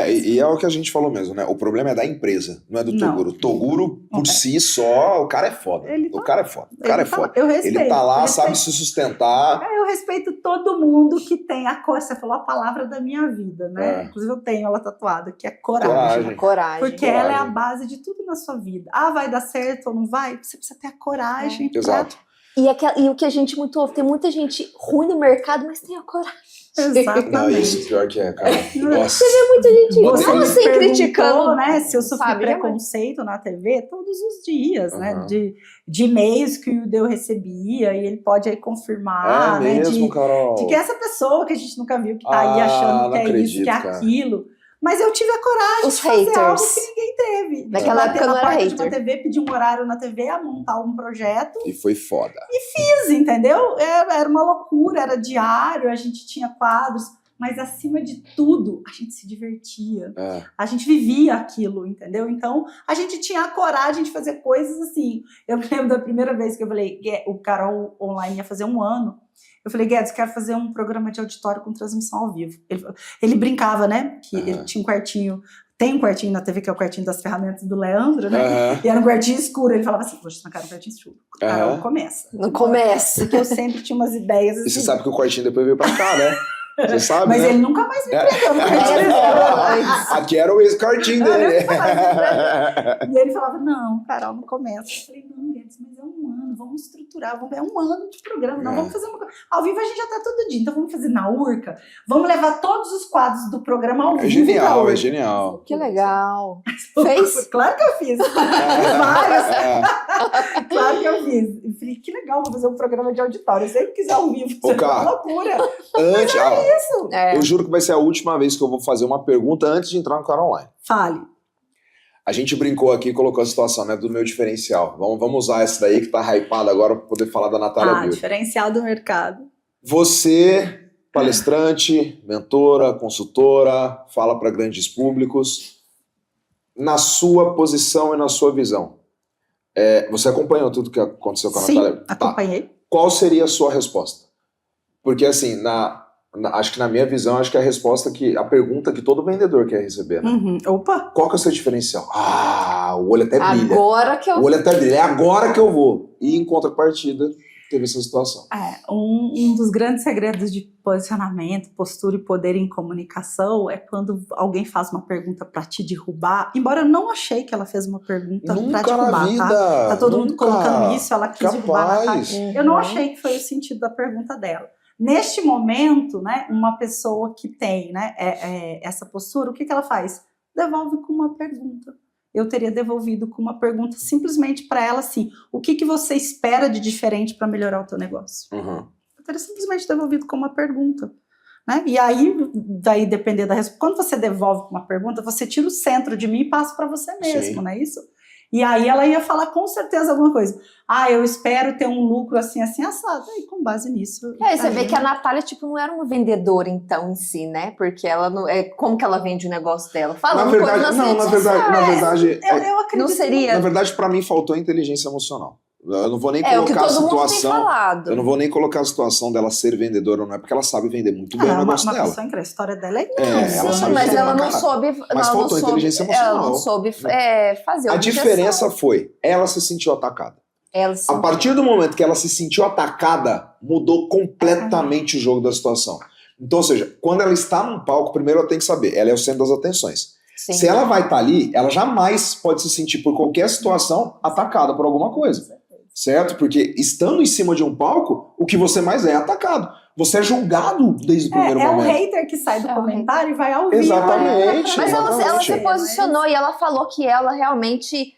E é o que a gente falou mesmo, né? O problema é da empresa, não é do Toguro. O Toguro, por si só, o cara é foda. O cara é foda. Eu respeito. Ele tá lá, sabe se sustentar. Eu respeito todo mundo que tem a coragem. Você falou a palavra da minha vida, né? Inclusive eu tenho ela tatuada, que é coragem. Porque ela é a base de tudo na sua vida. Vai dar certo ou não vai? Você precisa ter a coragem. Exato. E o que a gente muito ouve, tem muita gente ruim no mercado, mas tem a coragem. Exatamente. Não, isso pior que é, cara. Nossa. Você vê muita gente Você assim, criticando, né? Se eu sofri preconceito na TV todos os dias, né? De e-mails que o Deu recebia, e ele pode aí confirmar, né? Mesmo, Carol? De que essa pessoa que a gente nunca viu, que tá aí achando que é isso, que é aquilo. Mas eu tive a coragem Os de fazer haters. algo que ninguém teve. Naquela De bater época na não era porta de uma hater. TV, pedir um horário na TV, a montar um projeto. E foi foda. Fiz, entendeu? Era uma loucura, era diário, a gente tinha quadros. Mas, acima de tudo, a gente se divertia. A gente vivia aquilo, entendeu? Então, a gente tinha a coragem de fazer coisas assim. Eu me lembro da primeira vez que eu falei, o Carol Online ia fazer 1 ano. Eu falei, Guedes, quero fazer um programa de auditório com transmissão ao vivo. Ele brincava, né? Que ele tinha um quartinho. Tem um quartinho na TV, que é o quartinho das ferramentas do Leandro, né? E era um quartinho escuro. Ele falava assim, vou te trancar um quartinho escuro. Carol, começa. Não começa. Porque eu sempre tinha umas ideias assim. E você sabe que o quartinho depois veio pra cá, né? Você sabe, Mas né? ele nunca mais me prendeu no quartinho. Aqui era o ex-quartinho dele. E ele falava, não, Carol, não começa. Eu falei, não, Guedes, mas é 1 ano, vamos estruturar, é 1 ano de programa, não, vamos fazer uma coisa. Ao vivo a gente já tá todo dia, então vamos fazer na Urca, vamos levar todos os quadros do programa ao vivo. Genial, é genial. Que legal. Fez? Claro que eu fiz. Várias. Claro que eu fiz. Eu falei, que legal, vou fazer um programa de auditório. Eu sempre quiser ao vivo, Ô, isso é cara, uma loucura. Antes, Isso. É. eu juro que vai ser a última vez que eu vou fazer uma pergunta antes de entrar no Cara Online. Fale. A gente brincou aqui e colocou a situação, né, do meu diferencial. Vamos usar essa daí que tá hypada agora para poder falar da Natália Bill. Diferencial do mercado. Você, palestrante, mentora, consultora, fala para grandes públicos. Na sua posição e na sua visão, você acompanhou tudo que aconteceu com a Sim, Natália? acompanhei. Qual seria a sua resposta? Porque assim, acho que na minha visão, acho que a pergunta que todo vendedor quer receber, né? Opa! Qual que é o seu diferencial? O olho até brilha. Agora que eu... O olho até brilha. É agora que eu vou. E em contrapartida, teve essa situação. Um dos grandes segredos de posicionamento, postura e poder em comunicação é quando alguém faz uma pergunta para te derrubar. Embora eu não achei que ela fez uma pergunta para te Nunca derrubar, na vida. tá? Tá todo mundo Nunca. colocando isso, ela quis derrubar a Capaz. Natália. Eu não achei que foi o sentido da pergunta dela. Neste momento, né, uma pessoa que tem, né, essa postura, o que ela faz? Devolve com uma pergunta. Eu teria devolvido com uma pergunta simplesmente para ela assim, o que você espera de diferente para melhorar o teu negócio? Eu teria simplesmente devolvido com uma pergunta. Né? E aí, daí depender da resposta. Quando você devolve com uma pergunta, você tira o centro de mim e passa para você mesmo, não é isso? E aí ela ia falar com certeza alguma coisa. Eu espero ter um lucro assim, assim, assado. E com base nisso... você vê que a Natália, tipo, não era uma vendedora, então, em si, né? Porque ela não... como que ela vende o negócio dela? Falando coisas nas redes sociais. Na verdade... Eu acredito. Não seria... Na verdade, para mim, faltou inteligência emocional. Eu não vou nem colocar o que todo a situação. Mundo tem falado. Eu não vou nem colocar a situação dela ser vendedora ou não, é porque ela sabe vender muito bem o negócio dela. Pessoa incrível. A história dela é ela Sim, sabe mas vender ela pra não caralho. soube. Mas faltou inteligência emocional. Ela não soube fazer A diferença foi, ela se sentiu atacada. A partir do momento que ela se sentiu atacada, mudou completamente o jogo da situação. Então, ou seja, quando ela está num palco, primeiro ela tem que saber, ela é o centro das atenções. Sim. Se ela vai estar ali, ela jamais pode se sentir, por qualquer situação, atacada por alguma coisa. Certo? Porque estando em cima de um palco, o que você mais é atacado. Você é julgado desde o primeiro momento. É um hater que sai do comentário e vai ao vivo. Exatamente. Mas ela exatamente. se posicionou e ela falou que ela realmente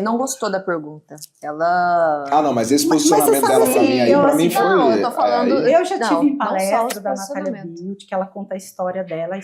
não gostou da pergunta. Ela... Não, mas esse posicionamento dela pra mim aí, pra mim foi... Não, eu tô falando... Eu já tive em não só palestra os da Natália Beauty, que ela conta a história dela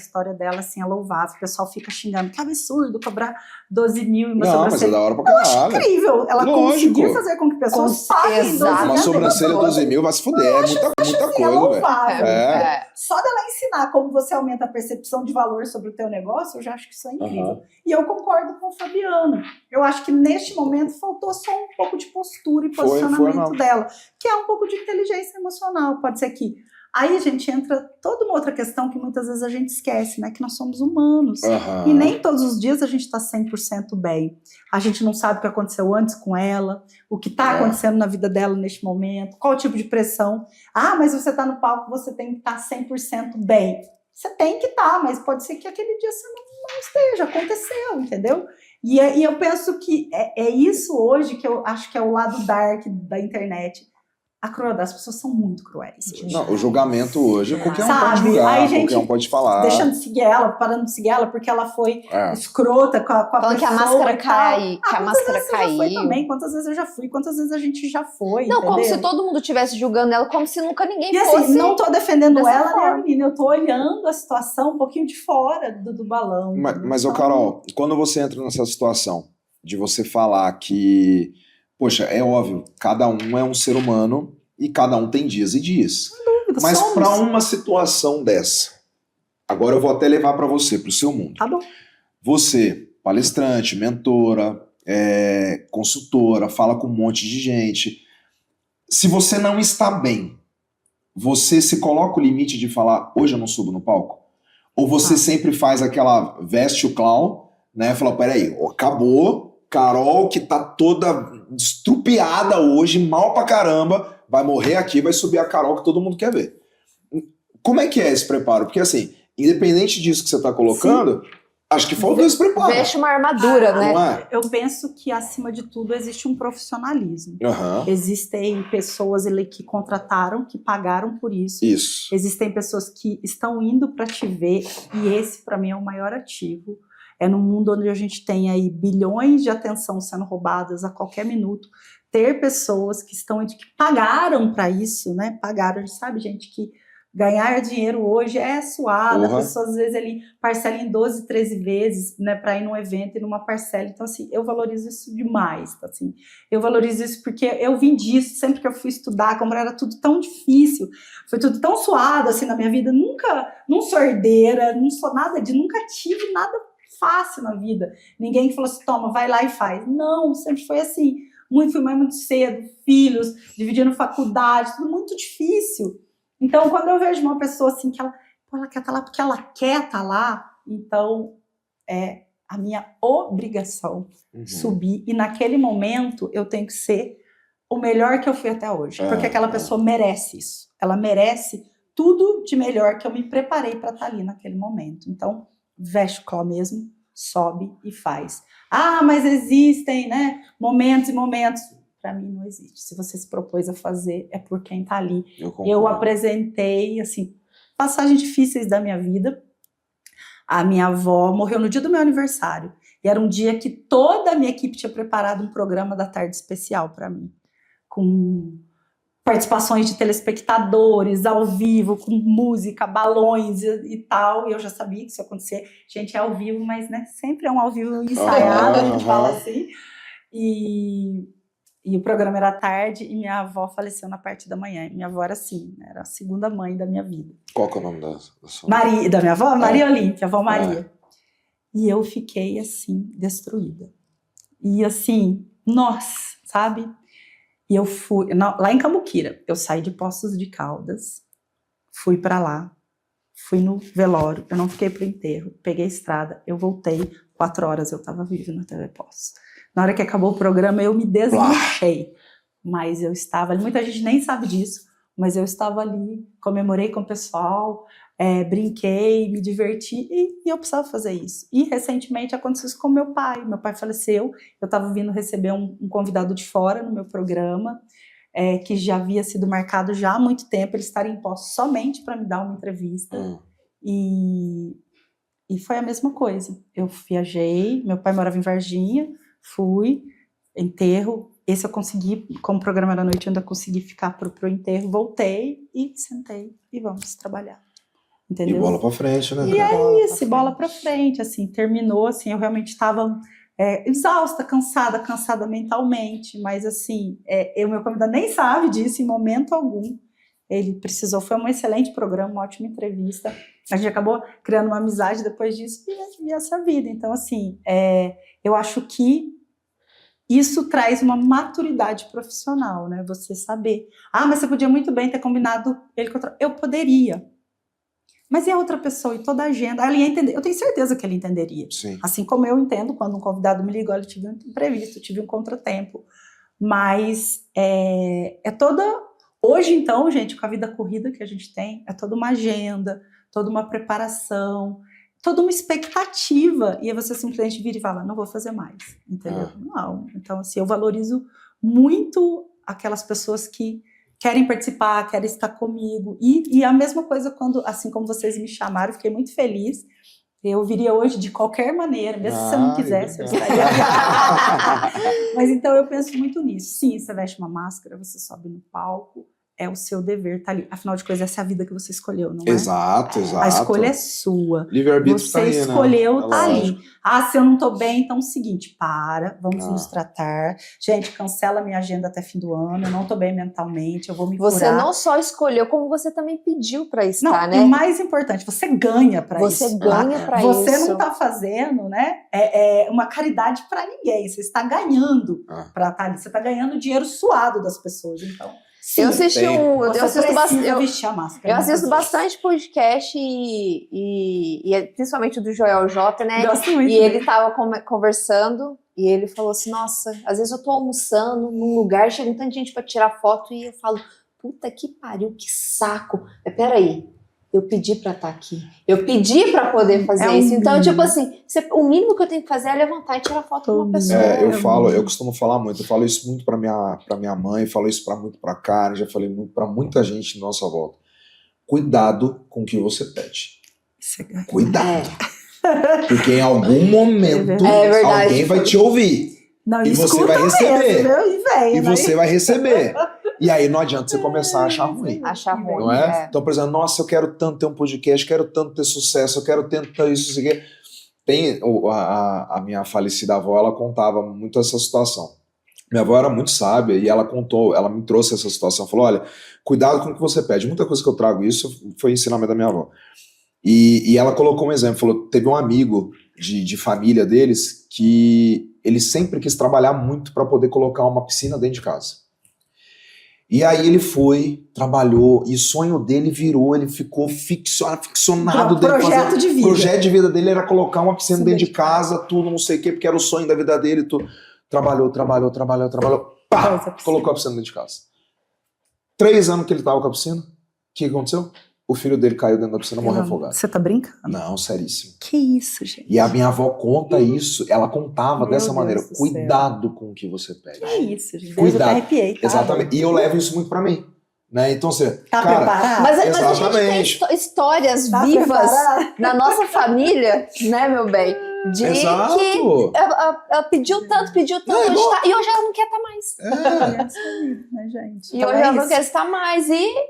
assim é louvável, o pessoal fica xingando, que absurdo cobrar 12 mil e uma Não, mas é da hora pra caralho. Incrível, ela conseguiu fazer com que pessoas paguem 12 mil. Uma sobrancelha 12 mil vai se fuder, é muita coisa, louvável. velho. Só dela ensinar como você aumenta a percepção de valor sobre o teu negócio, eu já acho que isso é incrível. E eu concordo com o Fabiano. Eu acho que neste momento faltou só um pouco de postura e posicionamento dela, que é um pouco de inteligência emocional. Pode ser que aí a gente entra toda uma outra questão que muitas vezes a gente esquece, né? Que nós somos humanos. E nem todos os dias a gente está 100% bem. A gente não sabe o que aconteceu antes com ela, o que está acontecendo na vida dela neste momento, qual tipo de pressão. Mas você está no palco, você tem que estar 100% bem. Você tem que estar, mas pode ser que aquele dia você não esteja, aconteceu, entendeu? E eu penso que é isso hoje que eu acho que é o lado dark da internet. a crueldade, as pessoas são muito cruéis. Gente. Não, o julgamento hoje, qualquer um pode Sabe? julgar, Aí, gente, qualquer um pode falar. Deixando de seguir ela, parando de seguir ela, porque ela foi escrota com a Falando pessoa. que a máscara e tal. cai, que a máscara Quantas vezes você já foi caiu. também? Quantas vezes eu já fui? Quantas vezes a gente já foi? Não, como entendeu? se todo mundo estivesse julgando ela, como se nunca ninguém E fosse. assim, não tô defendendo dessa ela nem a forma. menina, eu tô olhando a situação um pouquinho de fora do balão. Mas, ô Carol, quando você entra nessa situação de você falar que, poxa, é óbvio, cada um é um ser humano e cada um tem dias e dias. Mas para uma situação dessa, agora eu vou até levar para você, para o seu mundo. Tá bom. Você, palestrante, mentora, consultora, fala com um monte de gente. Se você não está bem, você se coloca o limite de falar, hoje eu não subo no palco? Ou você sempre faz aquela veste o clown, né? Fala, peraí, acabou, Carol que tá toda estrupiada hoje, mal pra caramba, vai morrer aqui, vai subir a Carol que todo mundo quer ver. Como é que é esse preparo? Porque assim, independente disso que você tá colocando, acho que faltou esse preparo. Veste uma armadura, né? Não é? Eu penso que, acima de tudo, existe um profissionalismo. Aham. Existem pessoas que contrataram, que pagaram por isso. Isso. Existem pessoas que estão indo para te ver, e esse, para mim, é o maior ativo. É num mundo onde a gente tem aí bilhões de atenção sendo roubadas a qualquer minuto. Ter pessoas que estão que pagaram para isso, né? Pagaram, a gente sabe, gente, que ganhar dinheiro hoje é suado. Uhum. A pessoa, às vezes, ele parcela em 12, 13 vezes, né, para ir num evento e numa parcela. Então, assim, eu valorizo isso demais. Tá, assim. Eu valorizo isso porque eu vim disso, sempre que eu fui estudar, como era tudo tão difícil, foi tudo tão suado, assim, na minha vida. Não sou herdeira, não sou nada nunca tive nada fácil na vida. Ninguém que falou assim, toma, vai lá e faz. Não, sempre foi assim. Fui mãe muito cedo, filhos, dividindo faculdade, tudo muito difícil. Então, quando eu vejo uma pessoa assim, que ela quer estar lá porque ela quer estar lá, então é a minha obrigação subir. E naquele momento eu tenho que ser o melhor que eu fui até hoje. Porque aquela pessoa merece isso. Ela merece tudo de melhor que eu me preparei para estar ali naquele momento. Então, veste o cló mesmo, sobe e faz. Ah, mas existem, né, momentos e momentos. Para mim não existe. Se você se propôs a fazer, é por quem tá ali. Eu apresentei, assim, passagens difíceis da minha vida. A minha avó morreu no dia do meu aniversário. E era um dia que toda a minha equipe tinha preparado um programa da tarde especial para mim. Com participações de telespectadores, ao vivo, com música, balões e tal. E eu já sabia que isso ia acontecer. Gente, é ao vivo, mas, né, sempre é um ao vivo ensaiado, a gente fala assim. E o programa era à tarde e minha avó faleceu na parte da manhã. Minha avó era assim, era a segunda mãe da minha vida. Qual que é o nome da sua? Maria, da minha avó? Maria Olímpia, avó Maria. E eu fiquei assim, destruída. E assim, nossa, sabe? E eu fui, lá em Cambuquira, eu saí de Poços de Caldas, fui pra lá, fui no velório, eu não fiquei pro enterro, peguei a estrada, eu voltei, 4 horas eu tava viva na TV Poços. Na hora que acabou o programa, eu me desmanchei. Mas eu estava ali, muita gente nem sabe disso, mas eu estava ali, comemorei com o pessoal, brinquei, me diverti, e eu precisava fazer isso. E recentemente aconteceu isso com meu pai. Meu pai faleceu, eu estava vindo receber um convidado de fora no meu programa, que já havia sido marcado já há muito tempo, ele estaria em Poços somente para me dar uma entrevista. E foi a mesma coisa. Eu viajei, meu pai morava em Varginha, fui, enterro, esse eu consegui, como o programa era à noite, eu ainda consegui ficar pro enterro, voltei e sentei e vamos trabalhar, entendeu? E bola pra frente, né? E é isso, bola pra frente, assim, terminou, assim, eu realmente estava exausta, cansada mentalmente, mas assim, o meu convidado nem sabe disso em momento algum, ele precisou, foi um excelente programa, uma ótima entrevista, a gente acabou criando uma amizade depois disso e essa vida, então assim, eu acho que isso traz uma maturidade profissional, né? Você saber. Ah, mas você podia muito bem ter combinado ele com outra. Eu poderia. Mas e a outra pessoa e toda a agenda? Ele ia entender. Eu tenho certeza que ele entenderia. Sim. Assim como eu entendo quando um convidado me ligou, eu tive um imprevisto, eu tive um contratempo. Mas toda... Hoje, então, gente, com a vida corrida que a gente tem, é toda uma agenda, toda uma preparação, toda uma expectativa, e aí você simplesmente vira e fala, não vou fazer mais, entendeu? Não, então assim, eu valorizo muito aquelas pessoas que querem participar, querem estar comigo. E a mesma coisa quando, assim como vocês me chamaram, fiquei muito feliz. Eu viria hoje de qualquer maneira, mesmo se você não quisesse, eu estaria. Mas então eu penso muito nisso. Sim, você veste uma máscara, você sobe no palco, é o seu dever estar ali. Afinal de contas, essa é a vida que você escolheu, não é? Exato. A escolha é sua. Livre-arbítrio Você tá aí, escolheu né? estar ali. Se eu não tô bem, então é o seguinte, vamos nos tratar. Gente, cancela minha agenda até fim do ano, eu não tô bem mentalmente, eu vou me curar. Você não só escolheu, como você também pediu para estar, né? E mais importante, você ganha para isso. Você ganha para isso. Você não tá fazendo, né, uma caridade para ninguém, você está ganhando para estar ali, você está ganhando dinheiro suado das pessoas, então... Sim, eu assisti eu assisto bastante podcast e principalmente do Joel J, né? Gosto muito. E ele tava conversando e ele falou assim, nossa, às vezes eu tô almoçando num lugar, chega um tanto de gente pra tirar foto e eu falo, puta que pariu, que saco. Mas peraí, eu pedi pra estar aqui. Eu pedi pra poder fazer isso. Então, tipo assim, o mínimo que eu tenho que fazer é levantar e tirar foto com uma pessoa. Eu costumo falar muito. Eu falo isso muito pra minha mãe, falo isso muito pra Karen, já falei muito pra muita gente na nossa volta. Cuidado com o que você pede. Cuidado. Porque em algum momento alguém vai te ouvir. Não, e você vai receber. Mesmo, você vai receber. E aí não adianta você começar a achar ruim. Não é? Então, por exemplo, nossa, eu quero tanto ter um podcast, quero tanto ter sucesso, eu quero tanto isso, aqui. Tem a minha falecida avó, ela contava muito essa situação. Minha avó era muito sábia e ela me trouxe essa situação, falou, olha, cuidado com o que você pede. Muita coisa que eu trago isso foi ensinamento da minha avó. E ela colocou um exemplo, falou, teve um amigo de família deles que ele sempre quis trabalhar muito para poder colocar uma piscina dentro de casa. E aí ele foi, trabalhou, e o sonho dele virou, ele ficou ficcionado dentro de projeto de vida. O projeto de vida dele era colocar uma piscina dentro de casa, tudo, não sei o quê, porque era o sonho da vida dele, tudo. Trabalhou, pá, colocou a piscina dentro de casa. 3 anos que ele tava com a piscina, o que aconteceu? O filho dele caiu dentro da piscina e morreu afogado. Você tá brincando? Não, seríssimo. Que isso, gente? E a minha avó conta isso, ela contava dessa maneira. Cuidado com o que você pede. Que isso, gente? Cuidado. Eu arrepiei, tá? Exatamente. E eu levo isso muito pra mim. Né? Então você. Tá preparado? Mas a gente tem histórias vivas preparado? na nossa família, né, meu bem? De Exato. que ela pediu tanto, e hoje ela não quer estar mais. É isso aí, né, gente? E hoje ela não quer estar mais.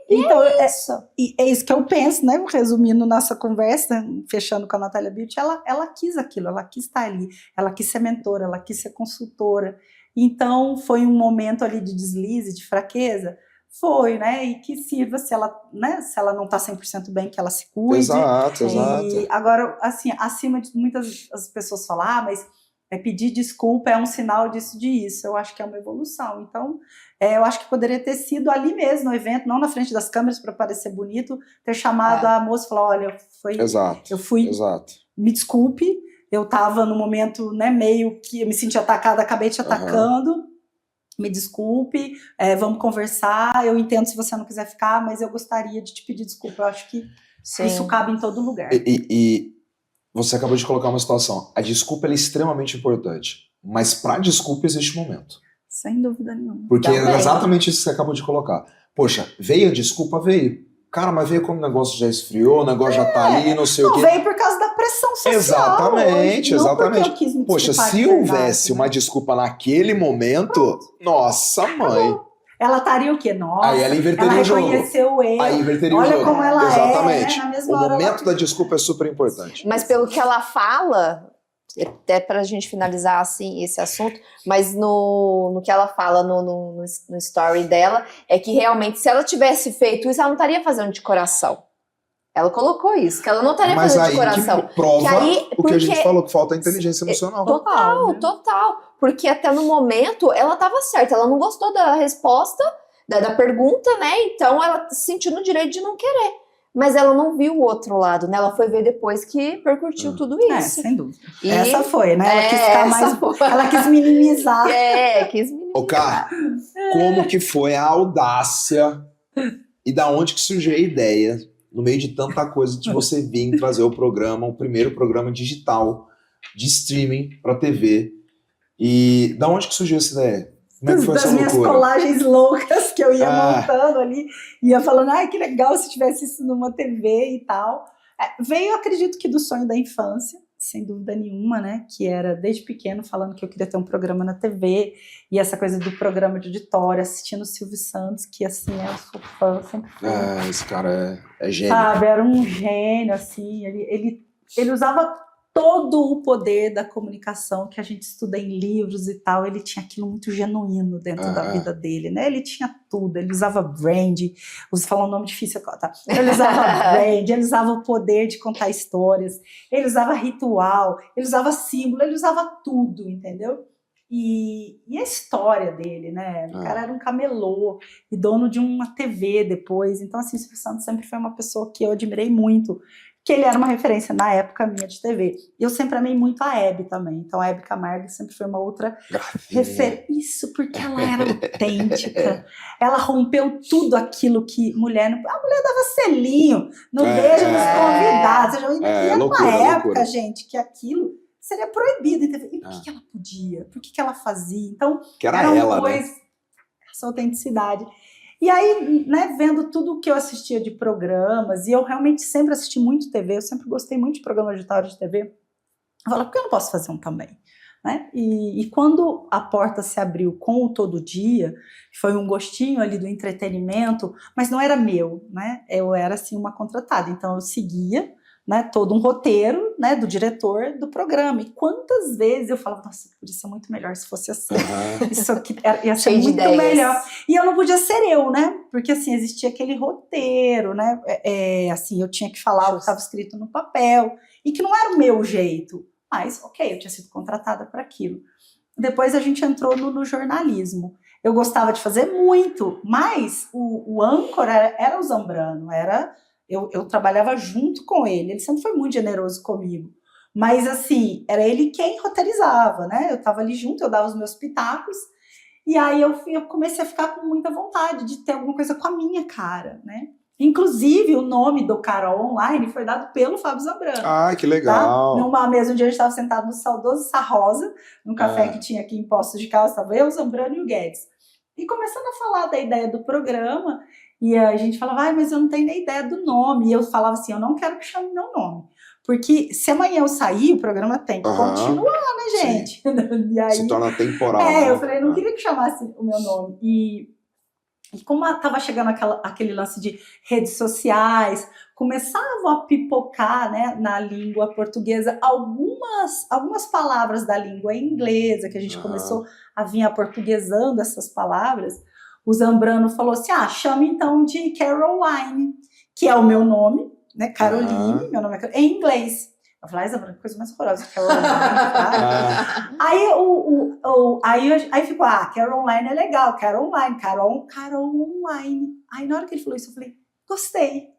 Então, é isso. É isso que eu penso, né? Resumindo nossa conversa, fechando com a Natália Beauty, ela quis aquilo, ela quis estar ali, ela quis ser mentora, ela quis ser consultora. Então, foi um momento ali de deslize, de fraqueza. Foi, né? E que sirva se ela não tá 100% bem, que ela se cuide. Exato. E agora, assim, acima de muitas as pessoas falam, mas pedir desculpa é um sinal disso, disso. Eu acho que é uma evolução. Então, eu acho que poderia ter sido ali mesmo, no evento, não na frente das câmeras para parecer bonito, ter chamado a moça e falar, olha, eu fui, me desculpe, eu tava no momento, né, meio que eu me senti atacada, acabei te atacando. Me desculpe, vamos conversar, eu entendo se você não quiser ficar, mas eu gostaria de te pedir desculpa, eu acho que isso cabe em todo lugar. E você acabou de colocar uma situação, a desculpa é extremamente importante, mas para desculpa existe momento. Sem dúvida nenhuma. Porque é exatamente isso que você acabou de colocar. Poxa, veio a desculpa? Veio. Cara, mas veio como o negócio já esfriou, o negócio já tá ali, não sei o quê. Não, veio por causa da pressão social. Exatamente, hoje, exatamente. Eu quis me Poxa, se houvesse uma desculpa naquele momento, nossa, mãe. Ela estaria o quê? Nossa. Aí ela inverteria o jogo. Reconheceu o erro. Aí inverteria o jogo. Olha como ela exatamente. Na mesma o hora momento da desculpa é super importante. Mas pelo que ela fala, até pra gente finalizar assim esse assunto, mas no que ela fala no story dela, é que realmente se ela tivesse feito isso, ela não estaria fazendo de coração. Ela colocou isso, que ela não estaria fazendo de coração. Mas aí prova o que a gente falou, que falta a inteligência emocional. Total. Porque até no momento ela estava certa, ela não gostou da resposta, da pergunta, né? Então ela se sentiu no direito de não querer. Mas ela não viu o outro lado, né? Ela foi ver depois que percutiu tudo isso. Sem dúvida. Essa foi, né? Ela quis ficar mais... Ela quis minimizar. Quis minimizar. Ô, Cá, como que foi a audácia e da onde que surgiu a ideia, no meio de tanta coisa, de você vir trazer o programa, o primeiro programa digital de streaming para TV? E da onde que surgiu essa ideia? Como é que foi das essa minhas loucura? colagens loucas que eu ia Ah. montando ali, ia falando, ai, que legal se tivesse isso numa TV e tal. Veio, acredito que do sonho da infância, sem dúvida nenhuma, né, que era desde pequeno falando que eu queria ter um programa na TV, e essa coisa do programa de auditório, assistindo o Silvio Santos, que assim, eu sou fã, sempre fui. Esse cara é gênio. Sabe, era um gênio, assim, ele usava todo o poder da comunicação que a gente estuda em livros e tal, ele tinha aquilo muito genuíno dentro da vida dele, né? Ele tinha tudo, ele usava brand, falar um nome difícil, tá? Ele usava brand, ele usava o poder de contar histórias, ele usava ritual, ele usava símbolo, ele usava tudo, entendeu? E a história dele, né? O cara era um camelô e dono de uma TV depois, então assim, o Silvio Santos sempre foi uma pessoa que eu admirei muito, que ele era uma referência na época minha de TV. Eu sempre amei muito a Hebe também. Então a Hebe Camargo sempre foi uma outra referência. Isso, porque ela era autêntica. Ela rompeu tudo aquilo que mulher... A mulher dava selinho no beijo nos convidados. E era loucura, uma época, loucura. gente, que aquilo seria proibido. E por que ela podia? Por que ela fazia? Então, que era ela, coisa, né? Essa autenticidade. E aí, né, vendo tudo o que eu assistia de programas, e eu realmente sempre assisti muito TV, eu sempre gostei muito de programa auditório de TV, eu falava, por que eu não posso fazer um também? Né? E quando a porta se abriu com o Todo Dia, foi um gostinho ali do entretenimento, mas não era meu, né? Eu era assim uma contratada, então eu seguia, né, todo um roteiro, né, do diretor do programa. E quantas vezes eu falava, nossa, podia ser muito melhor se fosse assim. Isso aqui ia ser muito melhor. E eu não podia ser eu, né? Porque assim, existia aquele roteiro, né? Assim, eu tinha que falar o que estava escrito no papel, e que não era o meu jeito. Mas, ok, eu tinha sido contratada para aquilo. Depois a gente entrou no jornalismo. Eu gostava de fazer muito, mas o âncora era o Zambrano, eu trabalhava junto com ele sempre foi muito generoso comigo, mas assim, era ele quem roteirizava, né? Eu estava ali junto, eu dava os meus pitacos, e aí eu comecei a ficar com muita vontade de ter alguma coisa com a minha cara, né? Inclusive, o nome do Carol Online foi dado pelo Fábio Zambrano. Ah, que legal. Tá? Numa mesa, um dia a gente estava sentado no saudoso Sarrosa, num café que tinha aqui em Poços de Caldas, estava eu, o Zambrano e o Guedes. E começando a falar da ideia do programa, e a gente falava, mas eu não tenho nem ideia do nome. E eu falava assim, eu não quero que chame meu nome. Porque se amanhã eu sair, o programa tem que continuar, né, gente? E aí, se torna temporal. Eu falei, não queria que chamasse o meu nome. E como estava chegando aquele lance de redes sociais, começavam a pipocar, né, na língua portuguesa algumas palavras da língua inglesa, que a gente começou a vir aportuguesando essas palavras. O Zambrano falou assim, chame então de Caroline, que é o meu nome, né, Caroline, meu nome é em inglês. Eu falei, Zambrano, que coisa mais horrorosa, Caroline. Aí ficou, Caroline é legal, Carol Online. Aí na hora que ele falou isso, eu falei, gostei.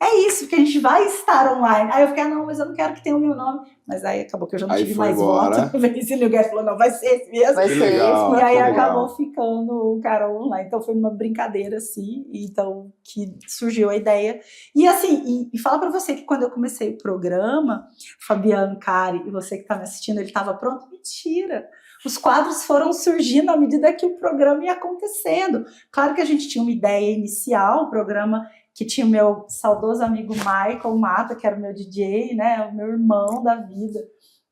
É isso, que a gente vai estar online. Aí eu fiquei, não, mas eu não quero que tenha o meu nome. Mas aí acabou que eu já não tive mais voto. O Guedes falou, não, vai ser esse mesmo. Vai ser esse. E aí acabou ficando o Carol Online. Então foi uma brincadeira, assim, então que surgiu a ideia. E assim, e fala pra você que quando eu comecei o programa, Fabiano, Kari, e você que tá me assistindo, ele tava pronto? Mentira! Os quadros foram surgindo à medida que o programa ia acontecendo. Claro que a gente tinha uma ideia inicial, o programa que tinha o meu saudoso amigo Michael Mata, que era o meu DJ, né, o meu irmão da vida.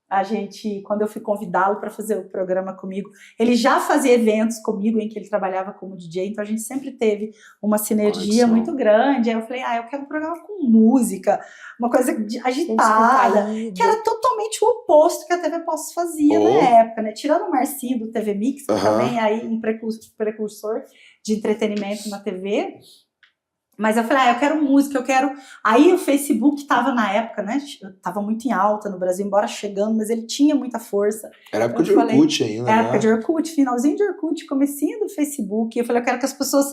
A gente, quando eu fui convidá-lo para fazer o programa comigo, ele já fazia eventos comigo em que ele trabalhava como DJ, então a gente sempre teve uma sinergia muito grande. Aí eu falei, eu quero um programa com música, uma coisa agitada, que era totalmente o oposto que a TV Poços fazia na época, né? Tirando o Marcinho do TV Mix, que também é aí um precursor de entretenimento na TV. Mas eu falei, eu quero música, eu quero... Aí o Facebook estava na época, né? Estava muito em alta no Brasil, embora chegando, mas ele tinha muita força. Era época de Orkut ainda, né? Época de Orkut, finalzinho de Orkut, comecinho do Facebook. Eu falei, eu quero que as pessoas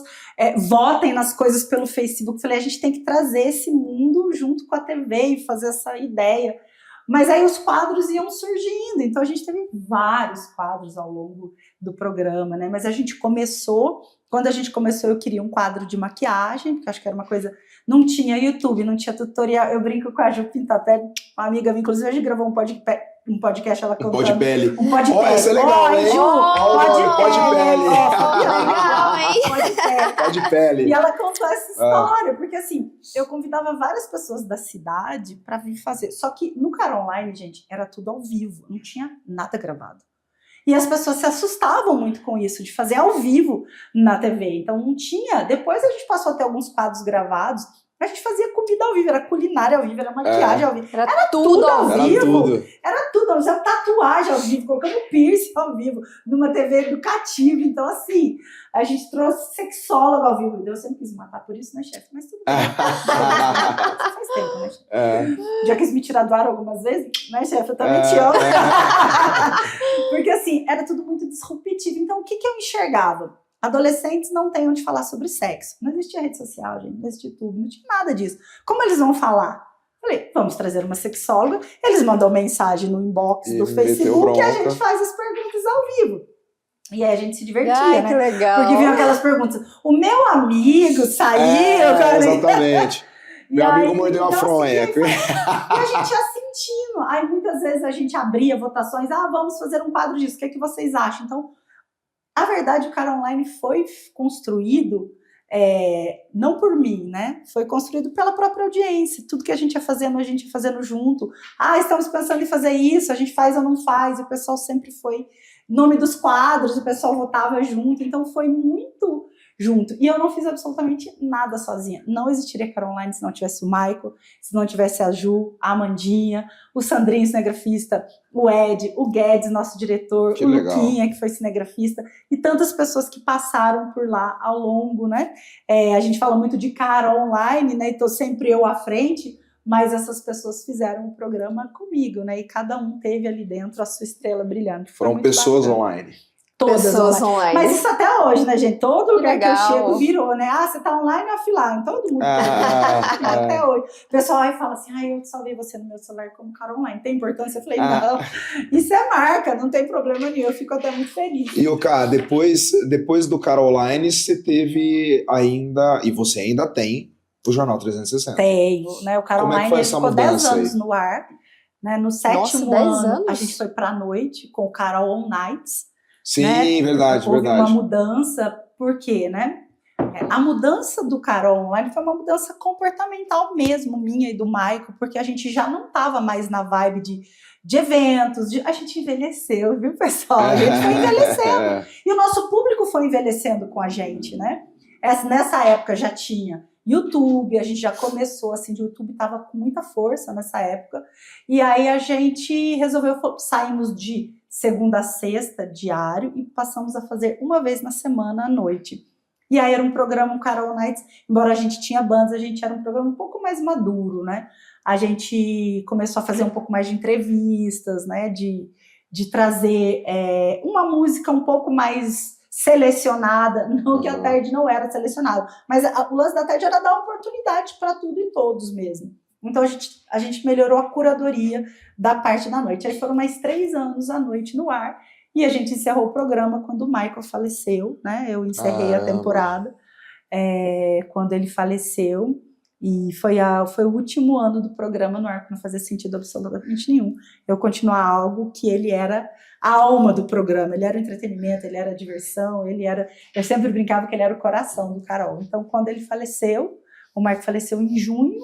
votem nas coisas pelo Facebook. Eu falei, a gente tem que trazer esse mundo junto com a TV e fazer essa ideia. Mas aí os quadros iam surgindo, então a gente teve vários quadros ao longo do programa, né? Mas a gente começou... Quando a gente começou, eu queria um quadro de maquiagem, porque acho que era uma coisa... Não tinha YouTube, não tinha tutorial. Eu brinco com a Ju Pinto, até uma amiga minha, inclusive a gente gravou um um podcast, ela cantando. Pode pele. Um podcast. Ó, esse é legal, hein? Ju, Pode pele. Legal, hein? Pode pele. Pode pele. E ela contou essa história, porque assim, eu convidava várias pessoas da cidade para vir fazer. Só que no Cara Online, gente, era tudo ao vivo, não tinha nada gravado. E as pessoas se assustavam muito com isso, de fazer ao vivo na TV. Então não tinha. Depois a gente passou a ter alguns quadros gravados. A gente fazia comida ao vivo, era culinária ao vivo, era maquiagem ao vivo. Era tudo ao Era vivo. tudo. Era tudo, nós fizemos tatuagem ao vivo, colocamos piercing ao vivo, numa TV educativa. Então, assim, a gente trouxe sexólogo ao vivo. Eu sempre quis matar por isso, né, chefe? Mas tudo bem. Faz tempo, né, chefe? Já quis me tirar do ar algumas vezes, né, chefe? Eu também te amo. Porque, assim, era tudo muito disruptivo. Então, o que eu enxergava? Adolescentes não têm onde falar sobre sexo. Não existia rede social, gente, não existia YouTube, não tinha nada disso. Como eles vão falar? Falei, vamos trazer uma sexóloga. Eles mandam mensagem no inbox do Facebook e a gente faz as perguntas ao vivo. E aí a gente se divertia, Ai, né? que legal. Porque vinham aquelas perguntas. O meu amigo saiu, cara. Exatamente. Meu amigo mordeu uma fronha. Assim, e a gente ia sentindo. Aí muitas vezes a gente abria votações. Vamos fazer um quadro disso. O que é que vocês acham? Então, a verdade, o Cara Online foi construído não por mim, né? Foi construído pela própria audiência. Tudo que a gente ia fazendo junto. Estamos pensando em fazer isso, a gente faz ou não faz. E o pessoal sempre foi nome dos quadros, o pessoal votava junto. Então foi muito junto. E eu não fiz absolutamente nada sozinha. Não existiria Cara Online se não tivesse o Michael, se não tivesse a Ju, a Amandinha, o Sandrinho, cinegrafista, o Ed, o Guedes, nosso diretor, que o legal. Luquinha, que foi cinegrafista, e tantas pessoas que passaram por lá ao longo, né? A gente fala muito de Cara Online, né? Então sempre eu à frente, mas essas pessoas fizeram o programa comigo, né? E cada um teve ali dentro a sua estrela brilhante. Foram pessoas online. Todas Pessoas online. Mas isso até hoje, né, gente? Todo lugar que eu Legal. chego virou, né? Você tá online ou offline? Todo mundo até hoje. O pessoal aí fala assim, eu salvei você no meu celular como Cara Online. Tem importância? Eu falei, não, isso é marca, não tem problema nenhum. Eu fico até muito feliz. E o cara, depois do Cara Online, você teve ainda, e você ainda tem, o Jornal 360. Tenho, né? O Cara Como é que Online foi ele essa ficou 10 mudança anos aí? no ar. Né? No 7º 10 ano, anos? a gente foi pra noite com o Cara On Nights. Sim, né? verdade, Houve verdade. uma mudança, por quê, né? A mudança do Cara Online foi uma mudança comportamental mesmo, minha e do Michael, porque a gente já não estava mais na vibe de eventos, a gente envelheceu, viu, pessoal? A gente foi envelhecendo. E o nosso público foi envelhecendo com a gente, né? Nessa época já tinha YouTube, a gente já começou, assim, o YouTube estava com muita força nessa época, e aí a gente resolveu, saímos de segunda a sexta, diário, e passamos a fazer uma vez na semana à noite. E aí era um programa, um Cara Nights, embora a gente tinha bandas, a gente era um programa um pouco mais maduro, né? A gente começou a fazer um pouco mais de entrevistas, né? De trazer uma música um pouco mais selecionada, não que a tarde não era selecionada, mas o lance da tarde era dar oportunidade para tudo e todos mesmo. Então a gente melhorou a curadoria da parte da noite. Aí foram mais 3 anos à noite no ar e a gente encerrou o programa quando o Michael faleceu, né? Eu encerrei a temporada quando ele faleceu e foi o último ano do programa no ar, que não fazia sentido absolutamente nenhum. Eu continuar algo que ele era a alma do programa, ele era o entretenimento, ele era a diversão, eu sempre brincava que ele era o coração do Carol. Então, quando ele faleceu, o Marco faleceu em junho,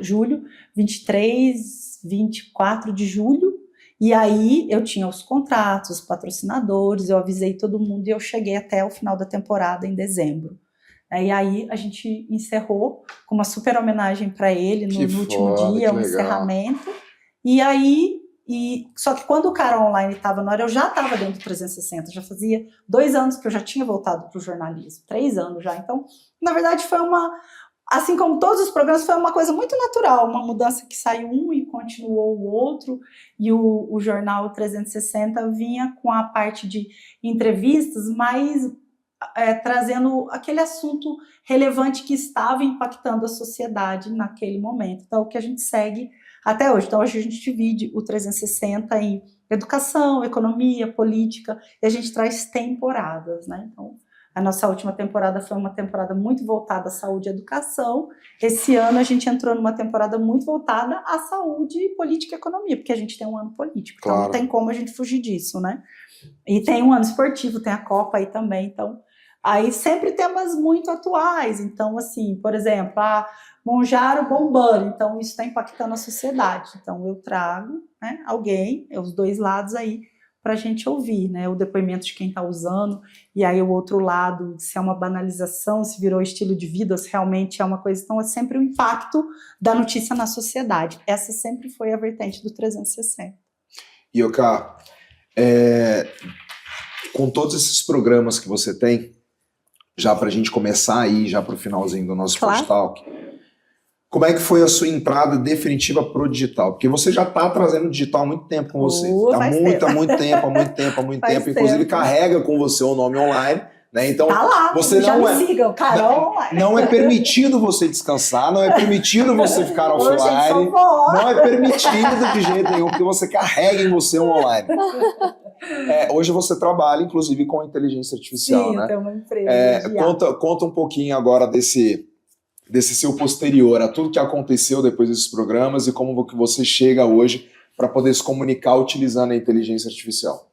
julho, 24 de julho, e aí eu tinha os contratos, os patrocinadores, eu avisei todo mundo e eu cheguei até o final da temporada em dezembro. E aí a gente encerrou com uma super homenagem para ele no último dia, um encerramento, e aí só que quando o Cara Online estava no ar, eu já estava dentro do 360, já fazia 2 anos que eu já tinha voltado para o jornalismo, 3 anos já. Então, na verdade, foi assim como todos os programas, foi uma coisa muito natural, uma mudança que saiu um e continuou o outro, e o Jornal 360 vinha com a parte de entrevistas, mas trazendo aquele assunto relevante que estava impactando a sociedade naquele momento. Então, o que a gente segue até hoje. Então, hoje a gente divide o 360 em educação, economia, política, e a gente traz temporadas, né? Então, A nossa última temporada foi uma temporada muito voltada à saúde e educação. Esse ano a gente entrou numa temporada muito voltada à saúde, política e economia, porque a gente tem um ano político, então Claro. não tem como a gente fugir disso, né? E tem um ano esportivo, tem a Copa aí também, então aí sempre temas muito atuais. Então, assim, por exemplo, a Monjaro bombando, então isso está impactando a sociedade. Então eu trago, né, alguém, os dois lados aí, para a gente ouvir, né, o depoimento de quem está usando, e aí o outro lado, se é uma banalização, se virou estilo de vida, se realmente é uma coisa. Então é sempre o impacto da notícia na sociedade. Essa sempre foi a vertente do 360. Ioká, com todos esses programas que você tem, já para a gente começar aí, já para o finalzinho do nosso Claro. Post Talk, como é que foi a sua entrada definitiva pro digital? Porque você já está trazendo digital há muito tempo com você. Faz Há muito tempo. Inclusive carrega com você o nome online, né? Então, Tá lá, você já não me sigam, Carol. não é permitido você descansar, não é permitido você ficar Ô, gente, offline, socorro. não é permitido de jeito nenhum, porque você carrega em você o online. Hoje você trabalha, inclusive, com inteligência artificial, Sim, né? eu tenho uma empresa. de IA. Conta um pouquinho agora desse seu posterior, a tudo que aconteceu depois desses programas e como que você chega hoje para poder se comunicar utilizando a inteligência artificial.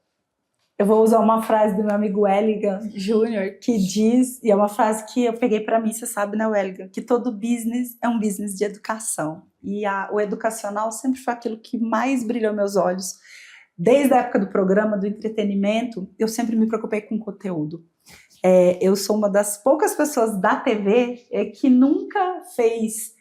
Eu vou usar uma frase do meu amigo Welligan Jr., que diz, e é uma frase que eu peguei para mim, você sabe, né, Welligan, que todo business é um business de educação. E o educacional sempre foi aquilo que mais brilhou meus olhos. Desde a época do programa, do entretenimento, eu sempre me preocupei com conteúdo. Eu sou uma das poucas pessoas da TV que nunca fez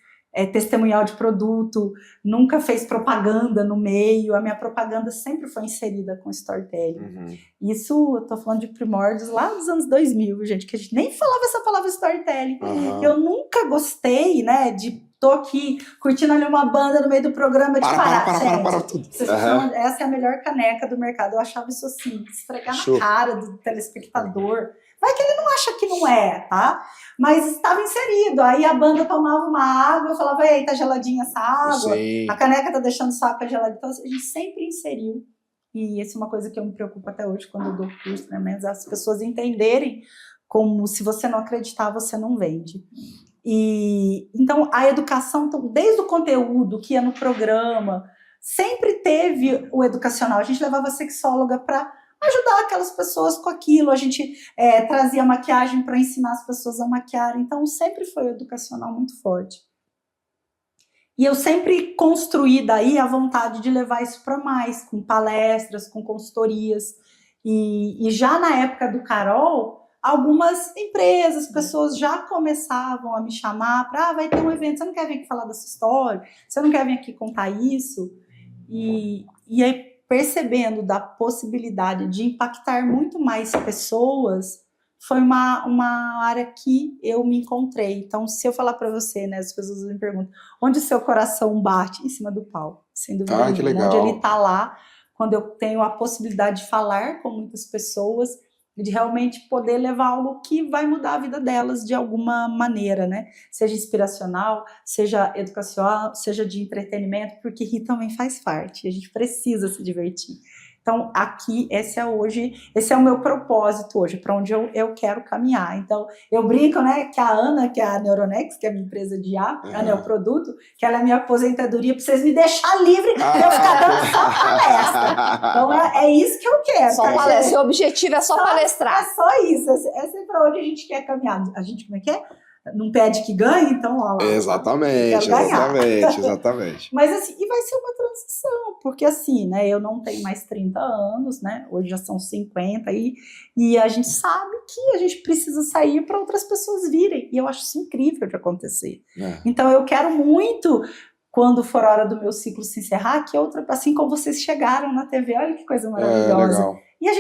testemunhal de produto, nunca fez propaganda no meio. A minha propaganda sempre foi inserida com storytelling. Uhum. Isso, eu tô falando de primórdios lá dos anos 2000, gente, que a gente nem falava essa palavra storytelling. Uhum. Eu nunca gostei, né, tô aqui curtindo ali uma banda no meio do programa de Para tudo. Vocês falam, essa é a melhor caneca do mercado. Eu achava isso assim, esfregar Show. na cara do telespectador. Vai que ele não acha que não é, tá? Mas estava inserido. Aí a banda tomava uma água, eu falava, ei, tá geladinha essa água? Sim. A caneca tá deixando o saco gelado. Então a gente sempre inseriu. E essa é uma coisa que eu me preocupo até hoje quando eu dou curso, né? Mas as pessoas entenderem como se você não acreditar, você não vende. E então a educação, desde o conteúdo que ia no programa, sempre teve o educacional. A gente levava a sexóloga para ajudar aquelas pessoas com aquilo, a gente trazia maquiagem para ensinar as pessoas a maquiar, então sempre foi o educacional muito forte. E eu sempre construí daí a vontade de levar isso para mais, com palestras, com consultorias, e já na época do Carol, algumas empresas, pessoas já começavam a me chamar para, vai ter um evento, você não quer vir aqui falar dessa história? Você não quer vir aqui contar isso? E aí, percebendo da possibilidade de impactar muito mais pessoas, foi uma área que eu me encontrei. Então, se eu falar para você, né, as pessoas me perguntam, onde o seu coração bate? Em cima do palco, sem dúvida nenhuma. Que legal. Onde ele está lá, quando eu tenho a possibilidade de falar com muitas pessoas, de realmente poder levar algo que vai mudar a vida delas de alguma maneira, né? Seja inspiracional, seja educacional, seja de entretenimento, porque rir também faz parte, a gente precisa se divertir. Então, aqui, esse é o meu propósito hoje, para onde eu quero caminhar. Então, eu brinco, né, que a Ana, que é a Neuronex, que é a minha empresa de IA, a Neoproduto, que ela é a minha aposentadoria, para vocês me deixar livre para eu ficar dando só palestra. Então, é isso que eu quero. Só palestra, o objetivo é só palestrar. É só isso, essa é para onde a gente quer caminhar. A gente, como é que é? Não pede que ganhe, então, ó lá. Exatamente. Mas assim, e vai ser uma transição, porque assim, né, eu não tenho mais 30 anos, né, hoje já são 50 e a gente sabe que a gente precisa sair para outras pessoas virem, e eu acho isso incrível de acontecer. Então eu quero muito, quando for a hora do meu ciclo se encerrar, que assim como vocês chegaram na TV, olha que coisa maravilhosa. Legal. E a